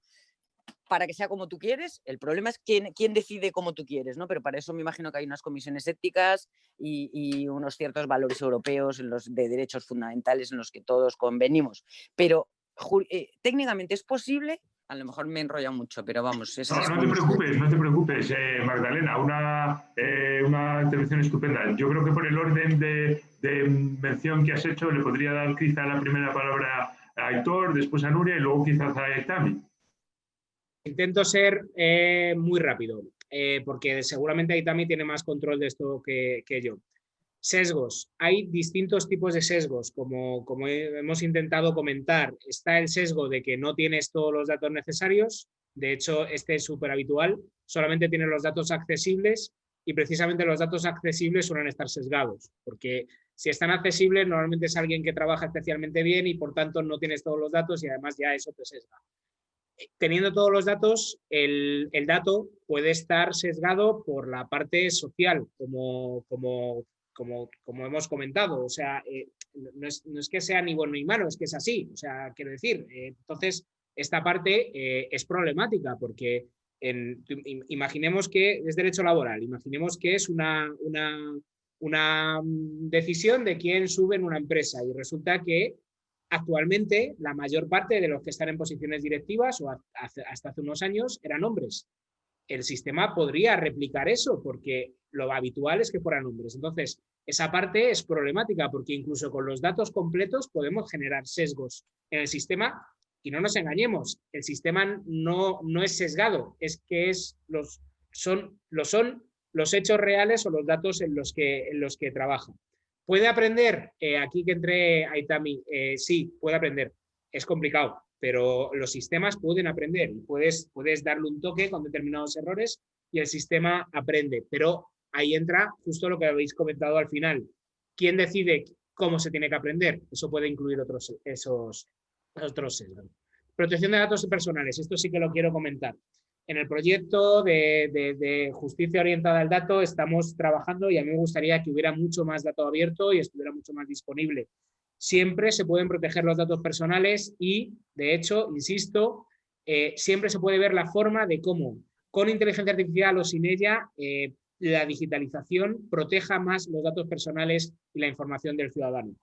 sea como tú quieres. El problema es quién decide cómo tú quieres, ¿no? Pero para eso me imagino que hay unas comisiones éticas y unos ciertos valores europeos de derechos fundamentales en los que todos convenimos. Pero técnicamente es posible. A lo mejor me he enrollado mucho, pero vamos. No te preocupes, Magdalena, una intervención estupenda. Yo creo que por el orden de mención que has hecho le podría dar quizá la primera palabra a Aitor, después a Nuria y luego quizás a Aitami. Intento ser muy rápido, porque seguramente Aitami tiene más control de esto que yo. Sesgos. Hay distintos tipos de sesgos, como hemos intentado comentar. Está el sesgo de que no tienes todos los datos necesarios. De hecho, este es súper habitual. Solamente tienes los datos accesibles y precisamente los datos accesibles suelen estar sesgados, porque si están accesibles normalmente es alguien que trabaja especialmente bien y por tanto no tienes todos los datos y además ya eso te sesga. Teniendo todos los datos, el dato puede estar sesgado por la parte social, como hemos comentado. O sea, no es que sea ni bueno ni malo, es que es así. O sea, quiero decir, entonces esta parte es problemática porque imaginemos que es derecho laboral, imaginemos que es una decisión de quién sube en una empresa y resulta que actualmente la mayor parte de los que están en posiciones directivas o hasta hace unos años eran hombres. El sistema podría replicar eso porque lo habitual es que fueran hombres. Entonces, esa parte es problemática porque incluso con los datos completos podemos generar sesgos en el sistema y no nos engañemos, el sistema no es sesgado, es que son los hechos reales o los datos en los que trabaja. ¿Puede aprender? Aquí que entré Aitami, sí, puede aprender. Es complicado. pero los sistemas pueden aprender y puedes darle un toque con determinados errores y el sistema aprende. Pero ahí entra justo lo que habéis comentado al final. ¿Quién decide cómo se tiene que aprender? Eso puede incluir otros sesgos. Protección de datos personales. Esto sí que lo quiero comentar. En el proyecto de justicia orientada al dato estamos trabajando y a mí me gustaría que hubiera mucho más dato abierto y estuviera mucho más disponible. Siempre se pueden proteger los datos personales y, de hecho, insisto, siempre se puede ver la forma de cómo, con inteligencia artificial o sin ella, la digitalización proteja más los datos personales y la información del ciudadano.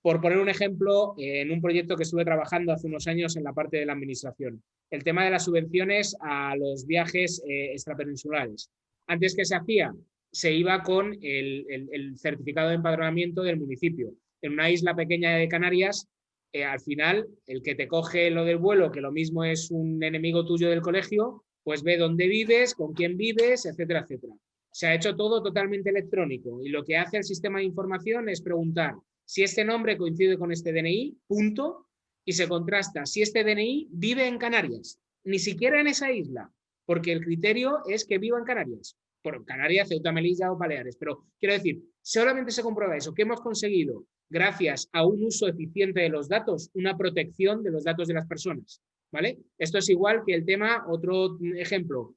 Por poner un ejemplo, en un proyecto que estuve trabajando hace unos años en la parte de la administración, el tema de las subvenciones a los viajes extrapeninsulares. Antes, ¿qué se hacía? Se iba con el certificado de empadronamiento del municipio. En una isla pequeña de Canarias, al final, el que te coge lo del vuelo, que lo mismo es un enemigo tuyo del colegio, pues ve dónde vives, con quién vives, etcétera, etcétera. Se ha hecho todo totalmente electrónico y lo que hace el sistema de información es preguntar si este nombre coincide con este DNI, punto, y se contrasta si este DNI vive en Canarias, ni siquiera en esa isla, porque el criterio es que viva en Canarias. Por Canarias, Ceuta, Melilla o Baleares. Pero quiero decir, solamente se comprueba eso. ¿Qué hemos conseguido? Gracias a un uso eficiente de los datos, una protección de los datos de las personas. ¿Vale? Esto es igual que el tema, otro ejemplo,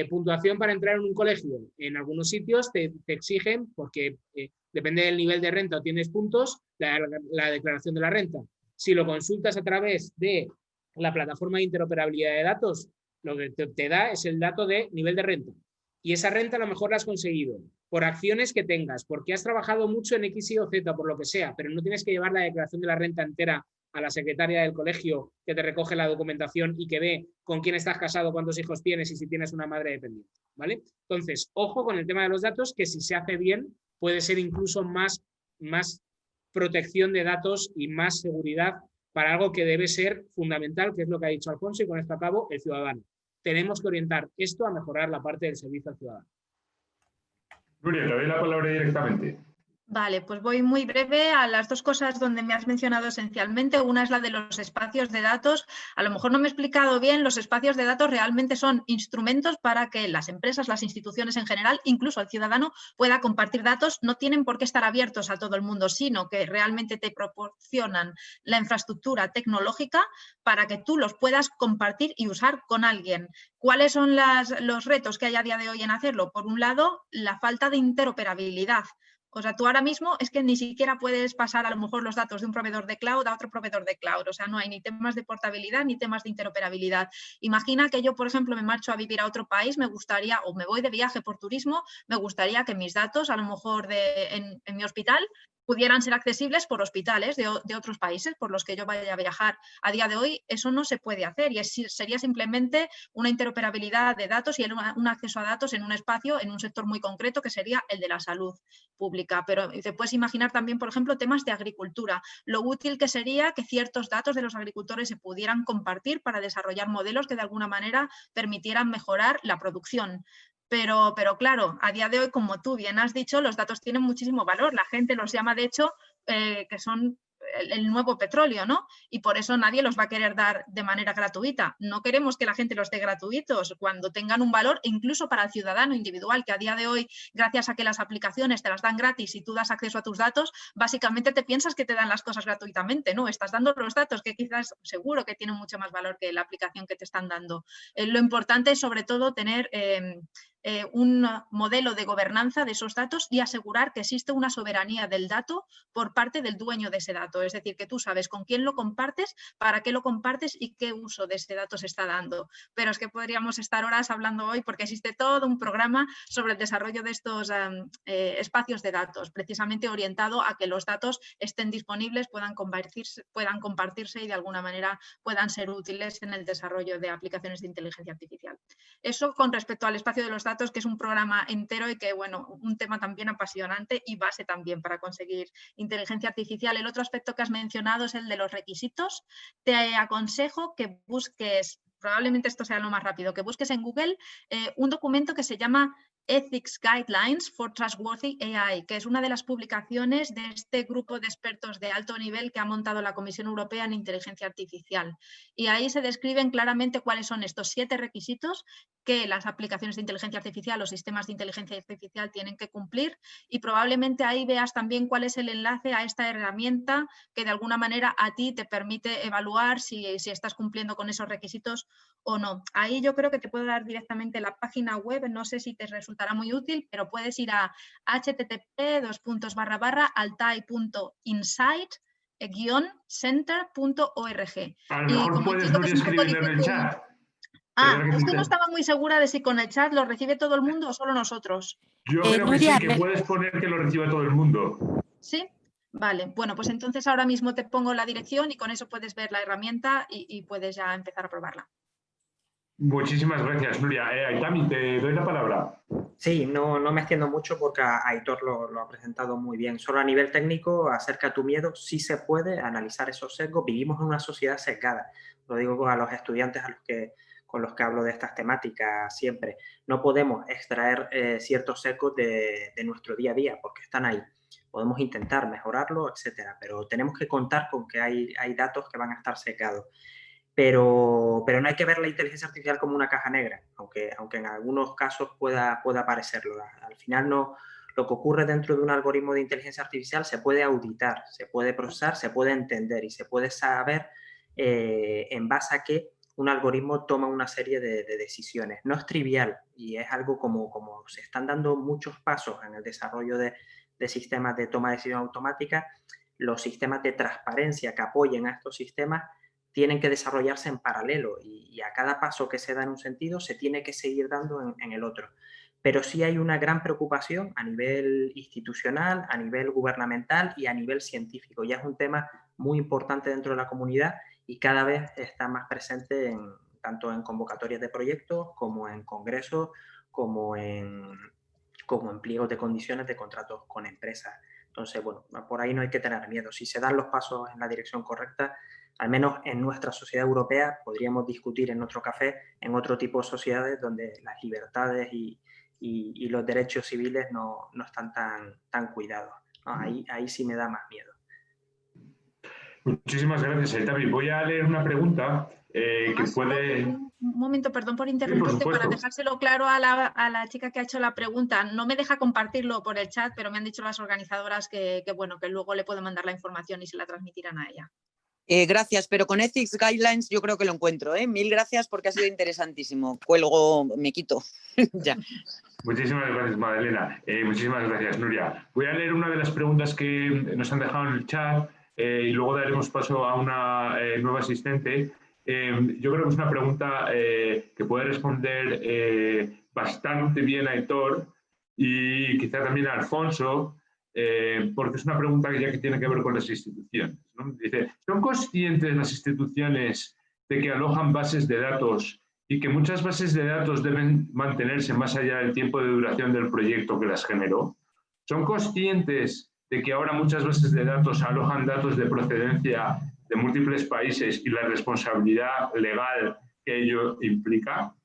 puntuación para entrar en un colegio. En algunos sitios te exigen, porque depende del nivel de renta, tienes puntos, la declaración de la renta. Si lo consultas a través de la plataforma de interoperabilidad de datos, lo que te da es el dato de nivel de renta. Y esa renta a lo mejor la has conseguido por acciones que tengas, porque has trabajado mucho en X, Y o Z, por lo que sea, pero no tienes que llevar la declaración de la renta entera a la secretaria del colegio que te recoge la documentación y que ve con quién estás casado, cuántos hijos tienes y si tienes una madre dependiente, ¿vale? Entonces, ojo con el tema de los datos, que si se hace bien puede ser incluso más protección de datos y más seguridad para algo que debe ser fundamental, que es lo que ha dicho Alfonso, y con esto acabo, el ciudadano. Tenemos que orientar esto a mejorar la parte del servicio al ciudadano. Nuria, le doy la palabra directamente. Vale, pues voy muy breve a las dos cosas donde me has mencionado esencialmente. Una es la de los espacios de datos. A lo mejor no me he explicado bien, los espacios de datos realmente son instrumentos para que las empresas, las instituciones en general, incluso el ciudadano, pueda compartir datos. No tienen por qué estar abiertos a todo el mundo, sino que realmente te proporcionan la infraestructura tecnológica para que tú los puedas compartir y usar con alguien. ¿Cuáles son los retos que hay a día de hoy en hacerlo? Por un lado, la falta de interoperabilidad. O sea, tú ahora mismo es que ni siquiera puedes pasar a lo mejor los datos de un proveedor de cloud a otro proveedor de cloud. O sea, no hay ni temas de portabilidad ni temas de interoperabilidad. Imagina que yo, por ejemplo, me marcho a vivir a otro país, me gustaría, o me voy de viaje por turismo, me gustaría que mis datos, a lo mejor en mi hospital, pudieran ser accesibles por hospitales de otros países por los que yo vaya a viajar. A día de hoy eso no se puede hacer y sería simplemente una interoperabilidad de datos y un acceso a datos en un espacio, en un sector muy concreto que sería el de la salud pública. Pero te puedes imaginar también, por ejemplo, temas de agricultura. Lo útil que sería que ciertos datos de los agricultores se pudieran compartir para desarrollar modelos que de alguna manera permitieran mejorar la producción. Pero claro, a día de hoy, como tú bien has dicho, los datos tienen muchísimo valor. La gente los llama, de hecho, que son el nuevo petróleo, ¿no? Y por eso nadie los va a querer dar de manera gratuita. No queremos que la gente los dé gratuitos cuando tengan un valor, incluso para el ciudadano individual, que a día de hoy, gracias a que las aplicaciones te las dan gratis y tú das acceso a tus datos, básicamente te piensas que te dan las cosas gratuitamente, ¿no? Estás dando los datos que quizás seguro que tienen mucho más valor que la aplicación que te están dando. Lo importante es sobre todo tener un modelo de gobernanza de esos datos y asegurar que existe una soberanía del dato por parte del dueño de ese dato. Es decir, que tú sabes con quién lo compartes, para qué lo compartes y qué uso de ese dato se está dando. Pero es que podríamos estar horas hablando hoy porque existe todo un programa sobre el desarrollo de estos espacios de datos, precisamente orientado a que los datos estén disponibles, puedan compartirse y de alguna manera puedan ser útiles en el desarrollo de aplicaciones de inteligencia artificial. Eso con respecto al espacio de los datos, que es un programa entero y que, bueno, un tema también apasionante y base también para conseguir inteligencia artificial. El otro aspecto que has mencionado es el de los requisitos. Te aconsejo que busques, probablemente esto sea lo más rápido, que busques en Google un documento que se llama Ethics Guidelines for Trustworthy AI, que es una de las publicaciones de este grupo de expertos de alto nivel que ha montado la Comisión Europea en Inteligencia Artificial. Y ahí se describen claramente cuáles son estos 7 requisitos que las aplicaciones de inteligencia artificial o sistemas de inteligencia artificial tienen que cumplir, y probablemente ahí veas también cuál es el enlace a esta herramienta que de alguna manera a ti te permite evaluar si estás cumpliendo con esos requisitos o no. Ahí yo creo que te puedo dar directamente la página web, no sé si te resultará muy útil, pero puedes ir a http://altai.insight-center.org. A lo mejor puedes escribirlo en el chat. Es que no estaba muy segura de si con el chat lo recibe todo el mundo o solo nosotros. Yo creo que sí, que puedes poner que lo reciba todo el mundo. ¿Sí? Vale, bueno, pues entonces ahora mismo te pongo la dirección y con eso puedes ver la herramienta y puedes ya empezar a probarla. Muchísimas gracias, Nuria. Aitami, te doy la palabra. Sí, no me extiendo mucho porque Aitor lo ha presentado muy bien. Solo a nivel técnico, acerca de tu miedo, sí se puede analizar esos sesgos. Vivimos en una sociedad sesgada. Lo digo a los estudiantes con los que hablo de estas temáticas siempre. No podemos extraer ciertos sesgos de nuestro día a día porque están ahí. Podemos intentar mejorarlo, etcétera, pero tenemos que contar con que hay datos que van a estar sesgados. Pero no hay que ver la inteligencia artificial como una caja negra, aunque en algunos casos pueda parecerlo. Al final lo que ocurre dentro de un algoritmo de inteligencia artificial se puede auditar, se puede procesar, se puede entender y se puede saber en base a qué un algoritmo toma una serie de decisiones. No es trivial y es algo como se están dando muchos pasos en el desarrollo de sistemas de toma de decisión automática. Los sistemas de transparencia que apoyen a estos sistemas tienen que desarrollarse en paralelo y a cada paso que se da en un sentido se tiene que seguir dando en el otro. Pero sí hay una gran preocupación a nivel institucional, a nivel gubernamental y a nivel científico. Ya es un tema muy importante dentro de la comunidad y cada vez está más presente tanto en convocatorias de proyectos como en congresos, como en pliegos de condiciones de contratos con empresas. Entonces, bueno, por ahí no hay que tener miedo. Si se dan los pasos en la dirección correcta, al menos en nuestra sociedad europea, podríamos discutir en otro café, en otro tipo de sociedades donde las libertades y los derechos civiles no están tan cuidados, ¿no? Ahí sí me da más miedo. Muchísimas gracias, Aitami. Voy a leer una pregunta que puede... Un momento, perdón por interrumpirte, para dejárselo claro a la chica que ha hecho la pregunta. No me deja compartirlo por el chat, pero me han dicho las organizadoras que luego le puedo mandar la información y se la transmitirán a ella. Gracias, pero con Ethics Guidelines yo creo que lo encuentro. Mil gracias porque ha sido interesantísimo. Cuelgo, me quito. Ya. Muchísimas gracias, Madalena. Muchísimas gracias, Nuria. Voy a leer una de las preguntas que nos han dejado en el chat y luego daremos paso a una nueva asistente. Yo creo que es una pregunta que puede responder bastante bien a Aitor y quizá también a Alfonso, porque es una pregunta que tiene que ver con las instituciones, ¿no? Dice, ¿son conscientes las instituciones de que alojan bases de datos y que muchas bases de datos deben mantenerse más allá del tiempo de duración del proyecto que las generó? ¿Son conscientes de que ahora muchas bases de datos alojan datos de procedencia de múltiples países y la responsabilidad legal que ello implica?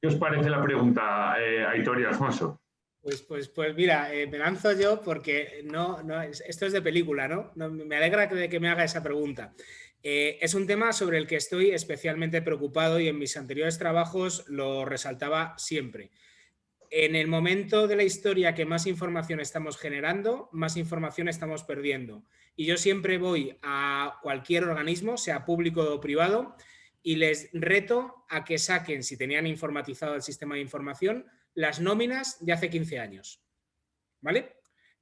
¿Qué os parece la pregunta, Aitor y Alfonso? Pues mira, me lanzo yo porque esto es de película, ¿no? Me alegra de que me haga esa pregunta. Es un tema sobre el que estoy especialmente preocupado y en mis anteriores trabajos lo resaltaba siempre. En el momento de la historia que más información estamos generando, más información estamos perdiendo. Y yo siempre voy a cualquier organismo, sea público o privado, y les reto a que saquen, si tenían informatizado el sistema de información, las nóminas de hace 15 años. ¿Vale?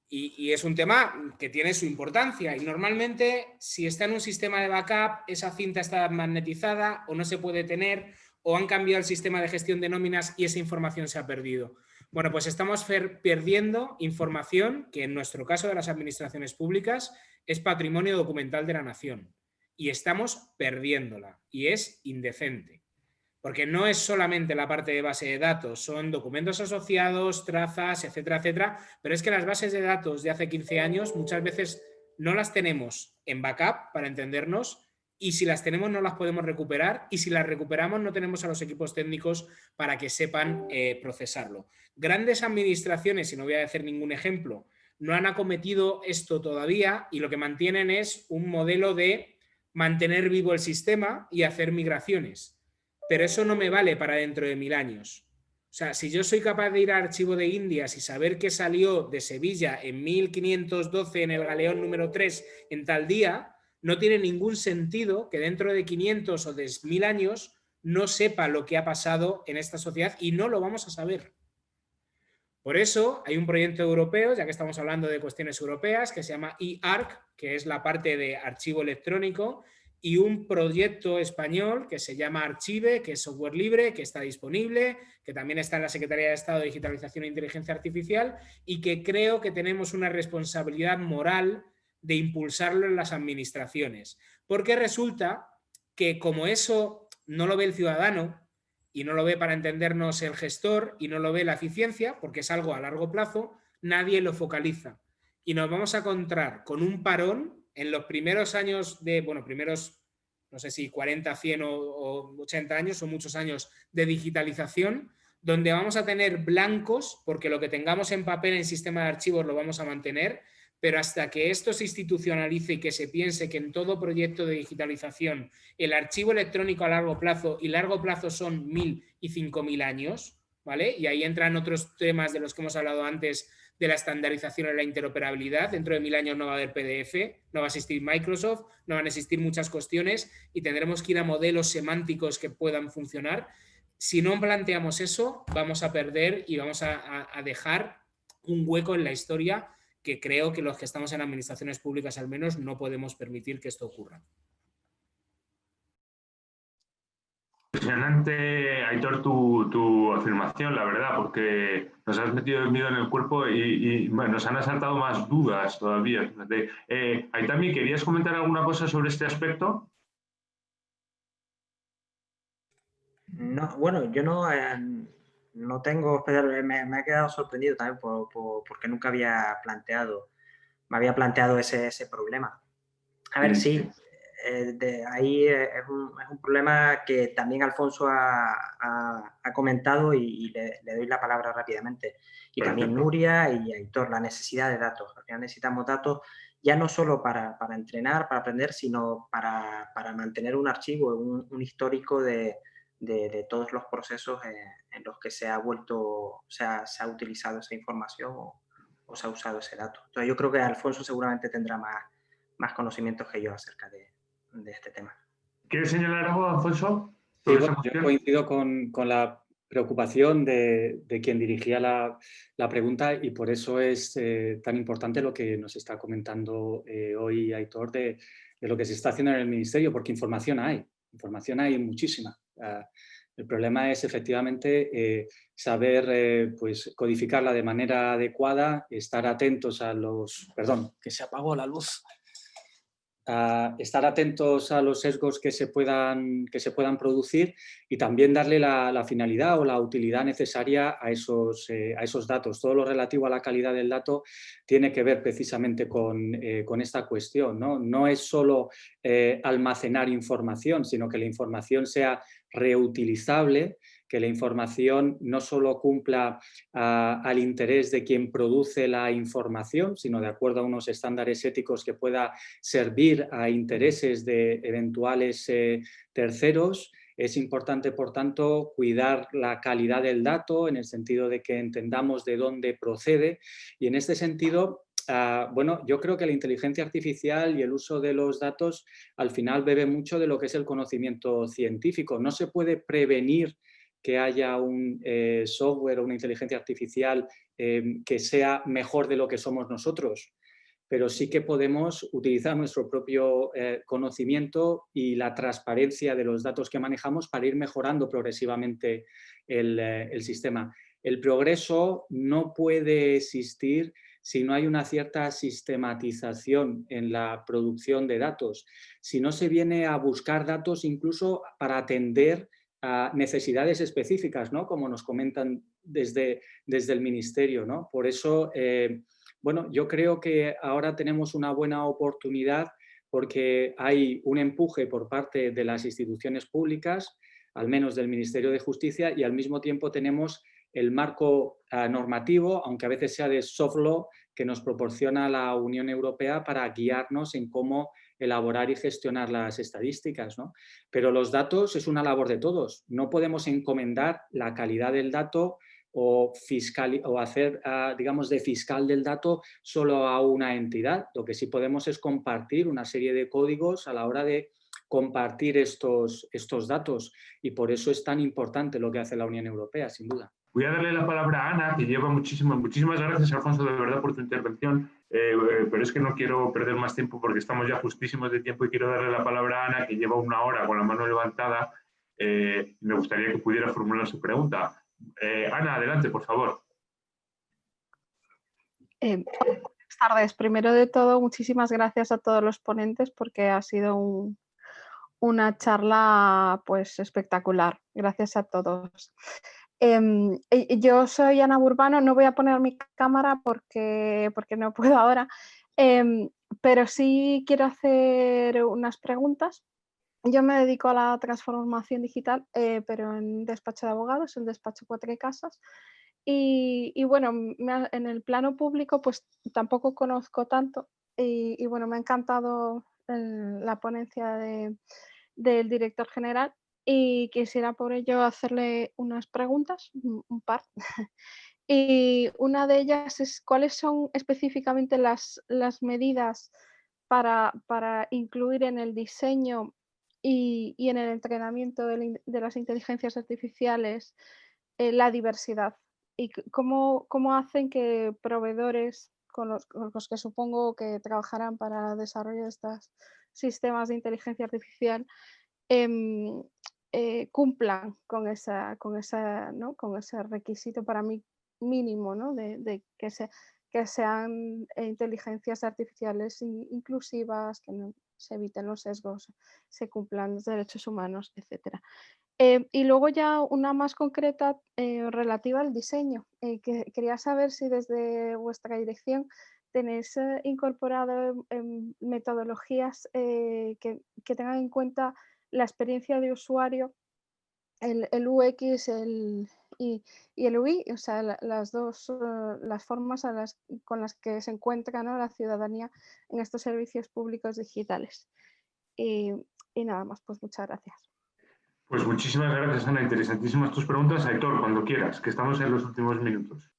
Y es un tema que tiene su importancia y normalmente si está en un sistema de backup, esa cinta está magnetizada o no se puede tener o han cambiado el sistema de gestión de nóminas y esa información se ha perdido. Bueno, pues estamos perdiendo información que en nuestro caso de las administraciones públicas es patrimonio documental de la nación y estamos perdiéndola y es indecente. Porque no es solamente la parte de base de datos, son documentos asociados, trazas, etcétera, etcétera, pero es que las bases de datos de hace 15 años muchas veces no las tenemos en backup, para entendernos, y si las tenemos no las podemos recuperar, y si las recuperamos no tenemos a los equipos técnicos para que sepan procesarlo. Grandes administraciones, y no voy a decir ningún ejemplo, no han acometido esto todavía y lo que mantienen es un modelo de mantener vivo el sistema y hacer migraciones. Pero eso no me vale para dentro de 1000 años. O sea, si yo soy capaz de ir al archivo de Indias y saber que salió de Sevilla en 1512 en el galeón número 3 en tal día, no tiene ningún sentido que dentro de 500 o de 1000 años no sepa lo que ha pasado en esta sociedad y no lo vamos a saber. Por eso hay un proyecto europeo, ya que estamos hablando de cuestiones europeas, que se llama eArc, que es la parte de archivo electrónico, y un proyecto español que se llama Archive, que es software libre, que está disponible, que también está en la Secretaría de Estado de Digitalización e Inteligencia Artificial, y que creo que tenemos una responsabilidad moral de impulsarlo en las administraciones. Porque resulta que como eso no lo ve el ciudadano, y no lo ve, para entendernos, el gestor, y no lo ve la eficiencia, porque es algo a largo plazo, nadie lo focaliza. Y nos vamos a encontrar con un parón en los primeros años de, bueno, primeros, no sé si 40, 100 o 80 años, o muchos años de digitalización, donde vamos a tener blancos, porque lo que tengamos en papel en sistema de archivos lo vamos a mantener, pero hasta que esto se institucionalice y que se piense que en todo proyecto de digitalización el archivo electrónico a largo plazo, y largo plazo son 1000 y 5000 años, ¿vale? Y ahí entran otros temas de los que hemos hablado antes, de la estandarización y la interoperabilidad. Dentro de 1000 años no va a haber PDF, no va a existir Microsoft, no van a existir muchas cuestiones y tendremos que ir a modelos semánticos que puedan funcionar. Si no planteamos eso, vamos a perder y vamos a dejar un hueco en la historia que creo que los que estamos en administraciones públicas al menos no podemos permitir que esto ocurra. Impresionante, Aitor, tu afirmación, la verdad, porque nos has metido el miedo en el cuerpo y bueno, nos han asaltado más dudas todavía. Aitami, ¿querías comentar alguna cosa sobre este aspecto? No, bueno, yo no tengo, me he quedado sorprendido también porque nunca me había planteado ese problema. A ver, sí, ahí es un problema que también Alfonso ha comentado y le doy la palabra rápidamente. Y también Nuria y Aitor, la necesidad de datos. Al final necesitamos datos ya no solo para entrenar, para aprender, sino para mantener un archivo, un histórico de todos los procesos en los que se ha utilizado esa información o se ha usado ese dato. Entonces yo creo que Alfonso seguramente tendrá más conocimientos que yo acerca de este tema. ¿Quieres señalar algo, Alfonso? Sí, bueno, yo coincido con la preocupación de quien dirigía la pregunta, y por eso es tan importante lo que nos está comentando hoy Aitor de lo que se está haciendo en el Ministerio, porque información hay muchísima. El problema es efectivamente saber pues, codificarla de manera adecuada, estar atentos a los... Perdón, que se apagó la luz. Estar atentos a los sesgos que se puedan producir y también darle la finalidad o la utilidad necesaria a esos datos. Todo lo relativo a la calidad del dato tiene que ver precisamente con esta cuestión, ¿no? No es solo almacenar información, sino que la información sea reutilizable, que la información no solo cumpla al interés de quien produce la información, sino de acuerdo a unos estándares éticos que pueda servir a intereses de eventuales terceros. Es importante, por tanto, cuidar la calidad del dato en el sentido de que entendamos de dónde procede, y en este sentido, bueno, yo creo que la inteligencia artificial y el uso de los datos al final bebe mucho de lo que es el conocimiento científico. No se puede prevenir que haya un software o una inteligencia artificial que sea mejor de lo que somos nosotros, pero sí que podemos utilizar nuestro propio conocimiento y la transparencia de los datos que manejamos para ir mejorando progresivamente el sistema. El progreso no puede existir si no hay una cierta sistematización en la producción de datos, si no se viene a buscar datos incluso para atender a necesidades específicas, ¿no? Como nos comentan desde el Ministerio, ¿no? Por eso, bueno, yo creo que ahora tenemos una buena oportunidad porque hay un empuje por parte de las instituciones públicas, al menos del Ministerio de Justicia, y al mismo tiempo tenemos el marco normativo, aunque a veces sea de soft law, que nos proporciona la Unión Europea para guiarnos en cómo elaborar y gestionar las estadísticas, ¿no? Pero los datos es una labor de todos. No podemos encomendar la calidad del dato o hacer, digamos, de fiscal del dato solo a una entidad. Lo que sí podemos es compartir una serie de códigos a la hora de compartir estos datos, y por eso es tan importante lo que hace la Unión Europea, sin duda. Voy a darle la palabra a Ana, que lleva muchísimas gracias, Alfonso, de verdad, por tu intervención, pero es que no quiero perder más tiempo porque estamos ya justísimos de tiempo y quiero darle la palabra a Ana, que lleva 1 hora con la mano levantada. Me gustaría que pudiera formular su pregunta. Ana, adelante, por favor. Buenas tardes. Primero de todo, muchísimas gracias a todos los ponentes porque ha sido una charla pues espectacular. Gracias a todos. Yo soy Ana Burbano, no voy a poner mi cámara porque no puedo ahora, pero sí quiero hacer unas preguntas. Yo me dedico a la transformación digital, pero en despacho de abogados, en despacho Cuatro Casas. Y bueno, en el plano público pues tampoco conozco tanto y bueno, me ha encantado la ponencia del director general y quisiera por ello hacerle unas preguntas, un par. Y una de ellas es cuáles son específicamente las medidas para incluir en el diseño y en el entrenamiento de las inteligencias artificiales la diversidad y cómo hacen que proveedores con los que supongo que trabajarán para el desarrollo de estos sistemas de inteligencia artificial cumplan con ese requisito para mí mínimo, ¿no? de que sean inteligencias artificiales inclusivas, que no se eviten los sesgos, se cumplan los derechos humanos, etc. Y luego ya una más concreta relativa al diseño. Quería saber si desde vuestra dirección tenéis incorporado metodologías que tengan en cuenta la experiencia de usuario, el UX y el UI, o sea, las formas con las que se encuentra, ¿no?, la ciudadanía en estos servicios públicos digitales. Y nada más, pues muchas gracias. Pues muchísimas gracias, Ana. Interesantísimas tus preguntas. Aitor, cuando quieras, que estamos en los últimos minutos.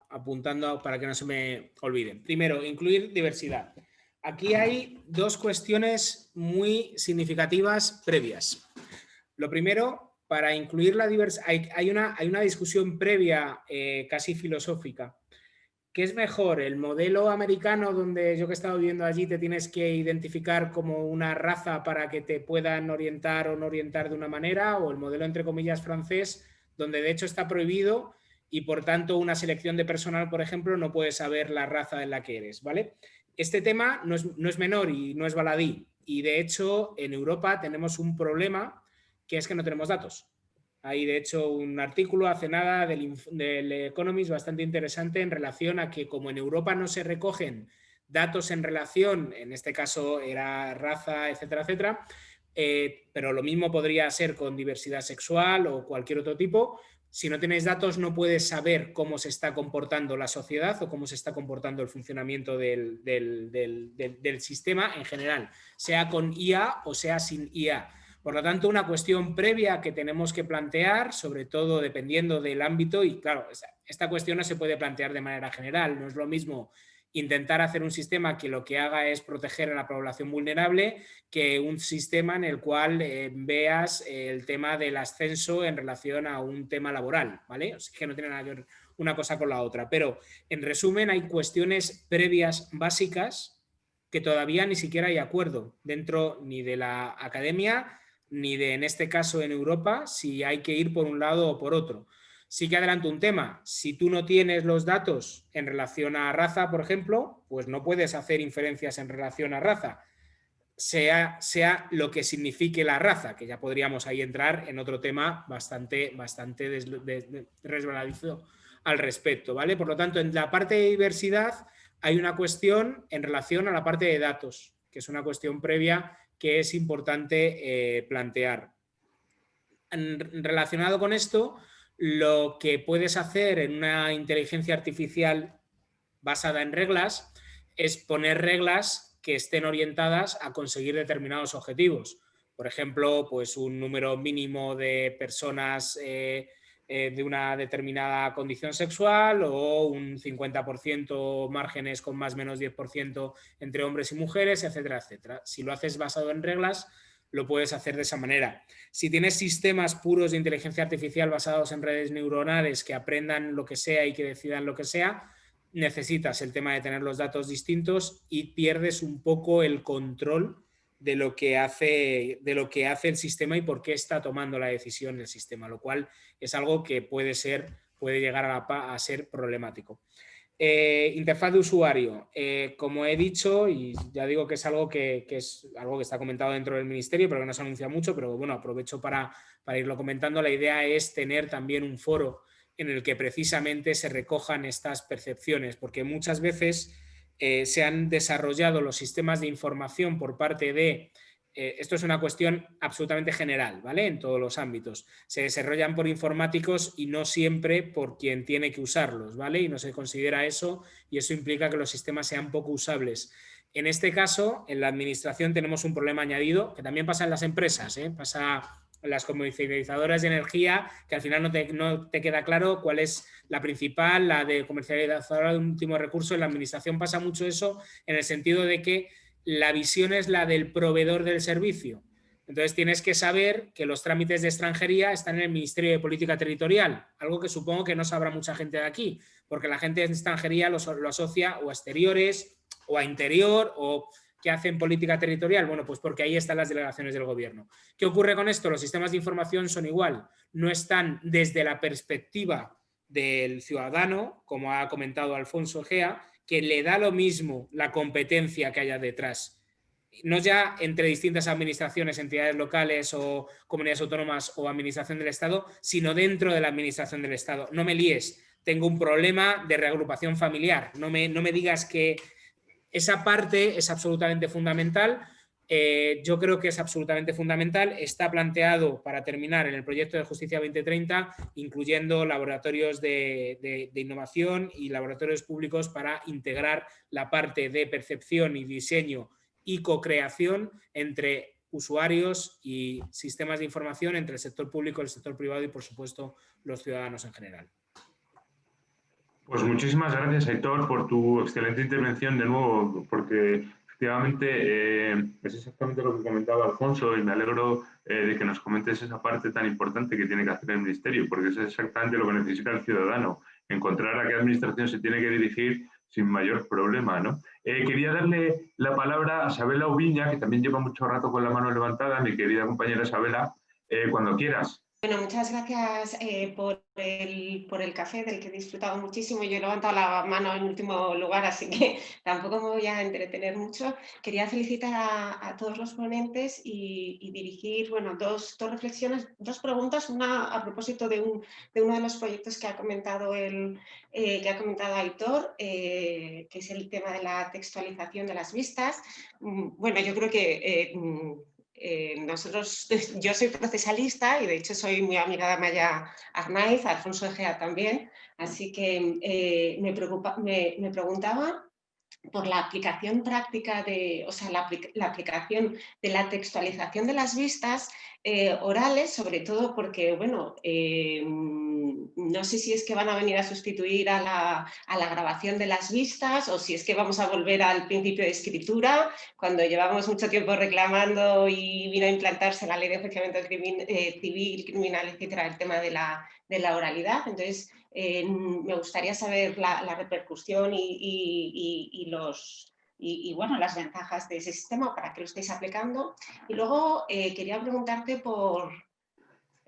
Apuntando para que no se me olviden. Primero, incluir diversidad. Aquí hay 2 cuestiones muy significativas previas. Lo primero, para incluir la diversidad, hay una discusión previa casi filosófica. ¿Qué es mejor? ¿El modelo americano, donde yo que he estado viviendo allí te tienes que identificar como una raza para que te puedan orientar o no orientar de una manera? ¿O el modelo, entre comillas, francés, donde de hecho está prohibido y por tanto una selección de personal, por ejemplo, no puedes saber la raza en la que eres, ¿vale? Este tema no es menor y no es baladí. Y de hecho en Europa tenemos un problema, que es que no tenemos datos. Hay de hecho un artículo hace nada del Economist bastante interesante en relación a que como en Europa no se recogen datos en relación, en este caso era raza, etcétera, etcétera, pero lo mismo podría ser con diversidad sexual o cualquier otro tipo. Si no tenéis datos no puedes saber cómo se está comportando la sociedad o cómo se está comportando el funcionamiento del sistema en general, sea con IA o sea sin IA. Por lo tanto, una cuestión previa que tenemos que plantear, sobre todo dependiendo del ámbito, y claro, esta cuestión no se puede plantear de manera general, no es lo mismo intentar hacer un sistema que lo que haga es proteger a la población vulnerable que un sistema en el cual veas el tema del ascenso en relación a un tema laboral, ¿vale? O sea, que no tiene nada que ver una cosa con la otra, pero en resumen hay cuestiones previas básicas que todavía ni siquiera hay acuerdo dentro ni de la academia ni de, en este caso en Europa, si hay que ir por un lado o por otro. Sí que adelanto un tema, si tú no tienes los datos en relación a raza, por ejemplo, pues no puedes hacer inferencias en relación a raza, sea lo que signifique la raza, que ya podríamos ahí entrar en otro tema bastante resbaladizo al respecto, ¿vale? Por lo tanto, en la parte de diversidad, hay una cuestión en relación a la parte de datos, que es una cuestión previa que es importante plantear. Relacionado con esto, lo que puedes hacer en una inteligencia artificial basada en reglas es poner reglas que estén orientadas a conseguir determinados objetivos. Por ejemplo, pues un número mínimo de personas de una determinada condición sexual o un 50% márgenes con más o menos 10% entre hombres y mujeres, etcétera, etcétera. Si lo haces basado en reglas, lo puedes hacer de esa manera. Si tienes sistemas puros de inteligencia artificial basados en redes neuronales que aprendan lo que sea y que decidan lo que sea, necesitas el tema de tener los datos distintos y pierdes un poco el control de lo que hace el sistema y por qué está tomando la decisión el sistema, lo cual es algo que puede llegar a ser problemático. Interfaz de usuario, como he dicho, y ya digo que es algo que está comentado dentro del ministerio, pero que no se anuncia mucho, pero bueno, aprovecho para irlo comentando. La idea es tener también un foro en el que precisamente se recojan estas percepciones, porque muchas veces se han desarrollado los sistemas de información por parte de... esto es una cuestión absolutamente general, ¿vale? En todos los ámbitos. Se desarrollan por informáticos y no siempre por quien tiene que usarlos, ¿vale? Y no se considera eso y eso implica que los sistemas sean poco usables. En este caso, en la administración tenemos un problema añadido, que también pasa en las empresas, pasa en las comercializadoras de energía, que al final no te queda claro cuál es la principal, la de comercializadora de último recurso. En la administración pasa mucho eso, en el sentido de que la visión es la del proveedor del servicio. Entonces tienes que saber que los trámites de extranjería están en el Ministerio de Política Territorial, algo que supongo que no sabrá mucha gente de aquí, porque la gente de extranjería lo asocia o a exteriores o a interior o que hacen política territorial. Bueno, pues porque ahí están las delegaciones del gobierno. ¿Qué ocurre con esto? Los sistemas de información son igual, no están desde la perspectiva del ciudadano, como ha comentado Alfonso Egea, que le da lo mismo la competencia que haya detrás. No ya entre distintas administraciones, entidades locales o comunidades autónomas o administración del Estado, sino dentro de la administración del Estado. No me líes, tengo un problema de reagrupación familiar. No me digas que esa parte es absolutamente fundamental. Yo creo que es absolutamente fundamental. Está planteado, para terminar, en el proyecto de Justicia 2030, incluyendo laboratorios de innovación y laboratorios públicos para integrar la parte de percepción y diseño y co-creación entre usuarios y sistemas de información, entre el sector público, el sector privado y, por supuesto, los ciudadanos en general. Pues muchísimas gracias, Aitor, por tu excelente intervención de nuevo, porque efectivamente es exactamente lo que comentaba Alfonso y me alegro de que nos comentes esa parte tan importante que tiene que hacer el Ministerio, porque eso es exactamente lo que necesita el ciudadano, encontrar a qué administración se tiene que dirigir sin mayor problema, ¿no? Quería darle la palabra a Sabela Ubiña, que también lleva mucho rato con la mano levantada, mi querida compañera Sabela, cuando quieras. Bueno, muchas gracias por el café, del que he disfrutado muchísimo. Yo he levantado la mano en último lugar, así que tampoco me voy a entretener mucho. Quería felicitar a todos los ponentes y dirigir, bueno, dos reflexiones, dos preguntas. Una a propósito de uno de los proyectos que ha comentado Aitor, que es el tema de la textualización de las vistas. Bueno, yo creo que yo soy procesalista y de hecho soy muy amiga de Amaya Arnaiz, Alfonso Egea también, así que me preguntaba por la aplicación práctica la aplicación de la textualización de las vistas orales, sobre todo porque, bueno, no sé si es que van a venir a sustituir a la grabación de las vistas o si es que vamos a volver al principio de escritura, cuando llevamos mucho tiempo reclamando y vino a implantarse la ley de enjuiciamiento civil, criminal, etcétera, el tema de la oralidad. Entonces, me gustaría saber la repercusión y bueno, las ventajas de ese sistema, para qué lo estáis aplicando. Y luego quería preguntarte por...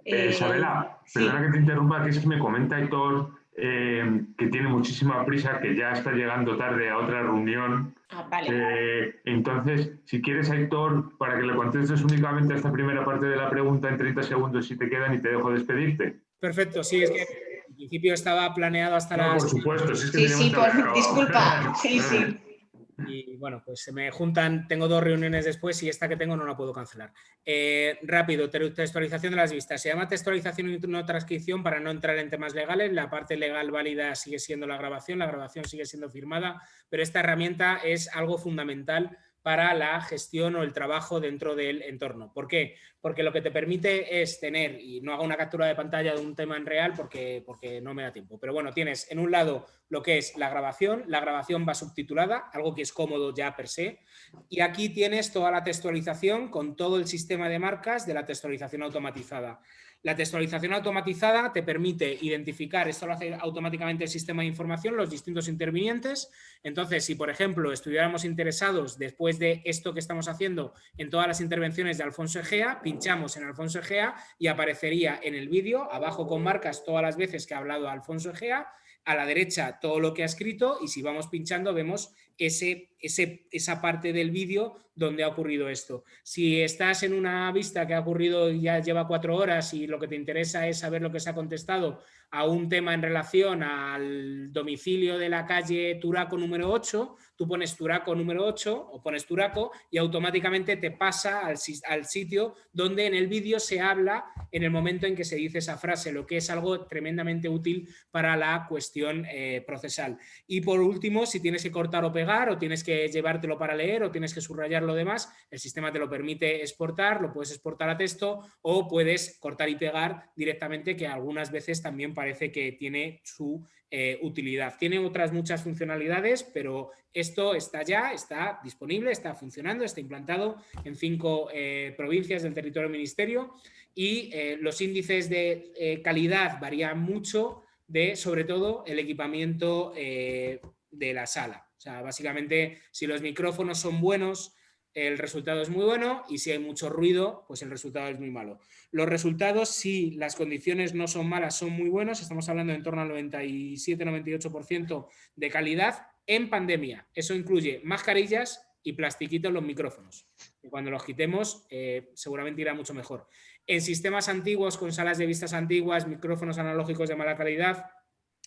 Isabela, perdona que te interrumpa, que es que me comenta Aitor que tiene muchísima prisa, que ya está llegando tarde a otra reunión. Vale. Entonces, si quieres, Aitor, para que le contestes únicamente a esta primera parte de la pregunta en 30 segundos si te quedan y te dejo despedirte. Perfecto, sí, es que principio estaba planeado hasta No, las... por supuesto, si es que Sí, teníamos sí, que haber acabado. disculpa. Sí, sí. Y bueno, pues se me juntan, tengo 2 reuniones después y esta que tengo no la puedo cancelar. Rápido, textualización de las vistas. Se llama textualización y no transcripción para no entrar en temas legales. La parte legal válida sigue siendo la grabación sigue siendo firmada, pero esta herramienta es algo fundamental para la gestión o el trabajo dentro del entorno. ¿Por qué? Porque lo que te permite es tener, y no hago una captura de pantalla de un tema en real porque no me da tiempo, pero bueno, tienes en un lado lo que es la grabación va subtitulada, algo que es cómodo ya per se, y aquí tienes toda la textualización con todo el sistema de marcas de la textualización automatizada. La textualización automatizada te permite identificar, esto lo hace automáticamente el sistema de información, los distintos intervinientes. Entonces, si por ejemplo estuviéramos interesados después de esto que estamos haciendo en todas las intervenciones de Alfonso Egea, pinchamos en Alfonso Egea y aparecería en el vídeo, abajo con marcas todas las veces que ha hablado Alfonso Egea, a la derecha todo lo que ha escrito y si vamos pinchando vemos esa parte del vídeo donde ha ocurrido esto. Si estás en una vista que ha ocurrido y ya lleva 4 horas y lo que te interesa es saber lo que se ha contestado a un tema en relación al domicilio de la calle Turaco número 8, tú pones Turaco número 8 o pones Turaco y automáticamente te pasa al sitio donde en el vídeo se habla en el momento en que se dice esa frase, lo que es algo tremendamente útil para la cuestión procesal. Y por último, si tienes que cortar o pegar o tienes que llevártelo para leer o tienes que subrayar lo demás, el sistema te lo permite exportar, lo puedes exportar a texto o puedes cortar y pegar directamente, que algunas veces también parece que tiene su utilidad. Tiene otras muchas funcionalidades, pero esto está ya, está disponible, está funcionando, está implantado en 5 provincias del territorio del ministerio y los índices de calidad varían mucho de, sobre todo, el equipamiento de la sala. O sea, básicamente, si los micrófonos son buenos, el resultado es muy bueno y si hay mucho ruido, pues el resultado es muy malo. Los resultados, si las condiciones no son malas, son muy buenos. Estamos hablando de en torno al 97-98% de calidad en pandemia. Eso incluye mascarillas y plastiquitos en los micrófonos. Y cuando los quitemos, seguramente irá mucho mejor. En sistemas antiguos, con salas de vistas antiguas, micrófonos analógicos de mala calidad,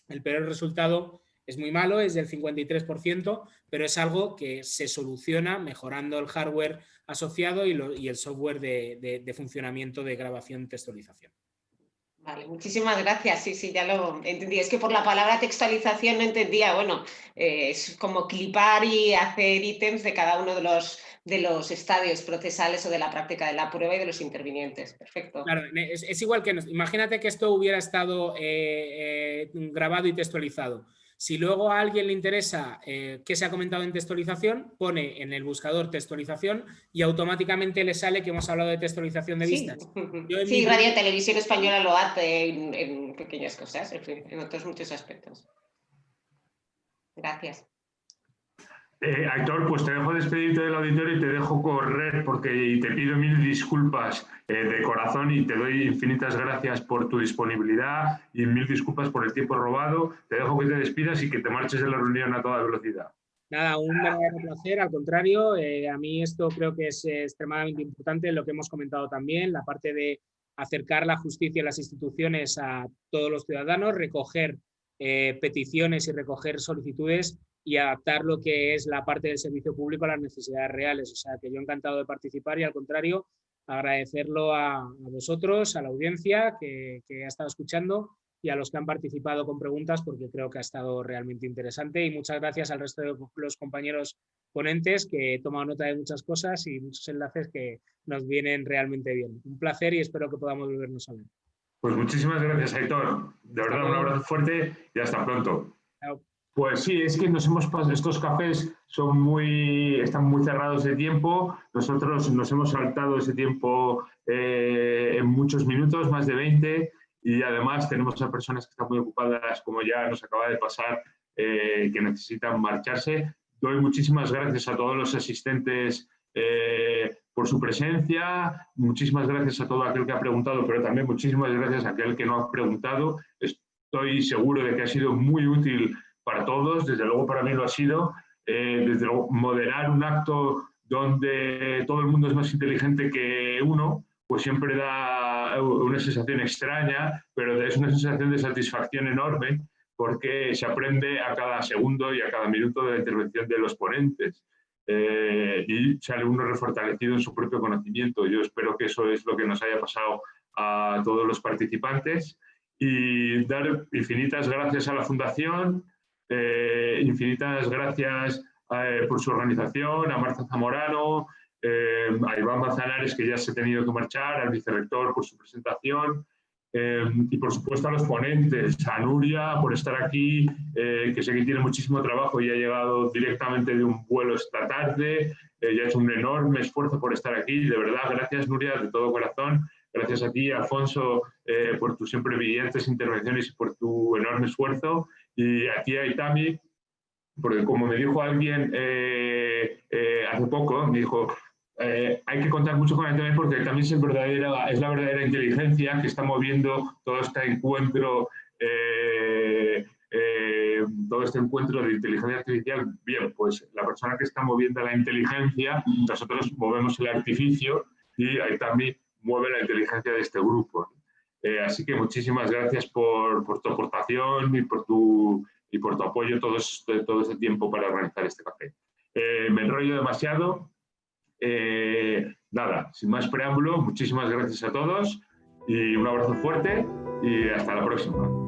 el peor resultado es muy malo, es del 53%, pero es algo que se soluciona mejorando el hardware asociado y el software de funcionamiento de grabación y textualización. Vale, muchísimas gracias. Sí, sí, ya lo entendí. Es que por la palabra textualización no entendía, bueno, es como clipar y hacer ítems de cada uno de los estadios procesales o de la práctica de la prueba y de los intervinientes. Perfecto. Claro, es igual que, imagínate que esto hubiera estado grabado y textualizado. Si luego a alguien le interesa qué se ha comentado en textualización, pone en el buscador textualización y automáticamente le sale que hemos hablado de textualización de vistas. Sí, Radio Televisión Española lo hace en pequeñas cosas, en otros muchos aspectos. Gracias. Aitor, pues te dejo despedirte del auditorio y te dejo correr y te pido 1000 disculpas de corazón y te doy infinitas gracias por tu disponibilidad y 1000 disculpas por el tiempo robado. Te dejo que te despidas y que te marches de la reunión a toda velocidad. Nada, un verdadero placer, al contrario, a mí esto creo que es extremadamente importante, lo que hemos comentado también, la parte de acercar la justicia y las instituciones a todos los ciudadanos, recoger peticiones y recoger solicitudes y adaptar lo que es la parte del servicio público a las necesidades reales. O sea, que yo encantado de participar y al contrario, agradecerlo a vosotros, a la audiencia que ha estado escuchando y a los que han participado con preguntas porque creo que ha estado realmente interesante y muchas gracias al resto de los compañeros ponentes que he tomado nota de muchas cosas y muchos enlaces que nos vienen realmente bien. Un placer y espero que podamos volvernos a ver. Pues muchísimas gracias, Aitor. De verdad, un abrazo fuerte y hasta pronto. Chao. Pues sí, es que nos hemos pasado, estos cafés están muy cerrados de tiempo. Nosotros nos hemos saltado ese tiempo en muchos minutos, más de 20, y además tenemos a personas que están muy ocupadas, como ya nos acaba de pasar, que necesitan marcharse. Doy muchísimas gracias a todos los asistentes por su presencia, muchísimas gracias a todo aquel que ha preguntado, pero también muchísimas gracias a aquel que no ha preguntado. Estoy seguro de que ha sido muy útil para todos, desde luego para mí lo ha sido. Desde luego, moderar un acto donde todo el mundo es más inteligente que uno, pues siempre da una sensación extraña, pero es una sensación de satisfacción enorme porque se aprende a cada segundo y a cada minuto de la intervención de los ponentes y sale uno refortalecido en su propio conocimiento. Yo espero que eso es lo que nos haya pasado a todos los participantes y dar infinitas gracias a la Fundación, infinitas gracias por su organización, a Marta Zamorano, a Iván Manzanares, que ya se ha tenido que marchar, al vicerrector por su presentación y por supuesto a los ponentes, a Nuria por estar aquí, que sé que tiene muchísimo trabajo y ha llegado directamente de un vuelo esta tarde, y ha hecho un enorme esfuerzo por estar aquí. De verdad, gracias Nuria, de todo corazón. Gracias a ti, Alfonso, por tus siempre brillantes intervenciones y por tu enorme esfuerzo. Y a ti, Aitami, porque como me dijo alguien hace poco, me dijo, hay que contar mucho con Aitami porque también es la verdadera inteligencia que está moviendo todo este encuentro de inteligencia artificial. Bien, pues la persona que está moviendo la inteligencia, nosotros movemos el artificio y Aitami mueve la inteligencia de este grupo. Así que muchísimas gracias por tu aportación y por tu apoyo todo este tiempo para organizar este café. Me enrollo demasiado. Nada, sin más preámbulo, muchísimas gracias a todos y un abrazo fuerte y hasta la próxima.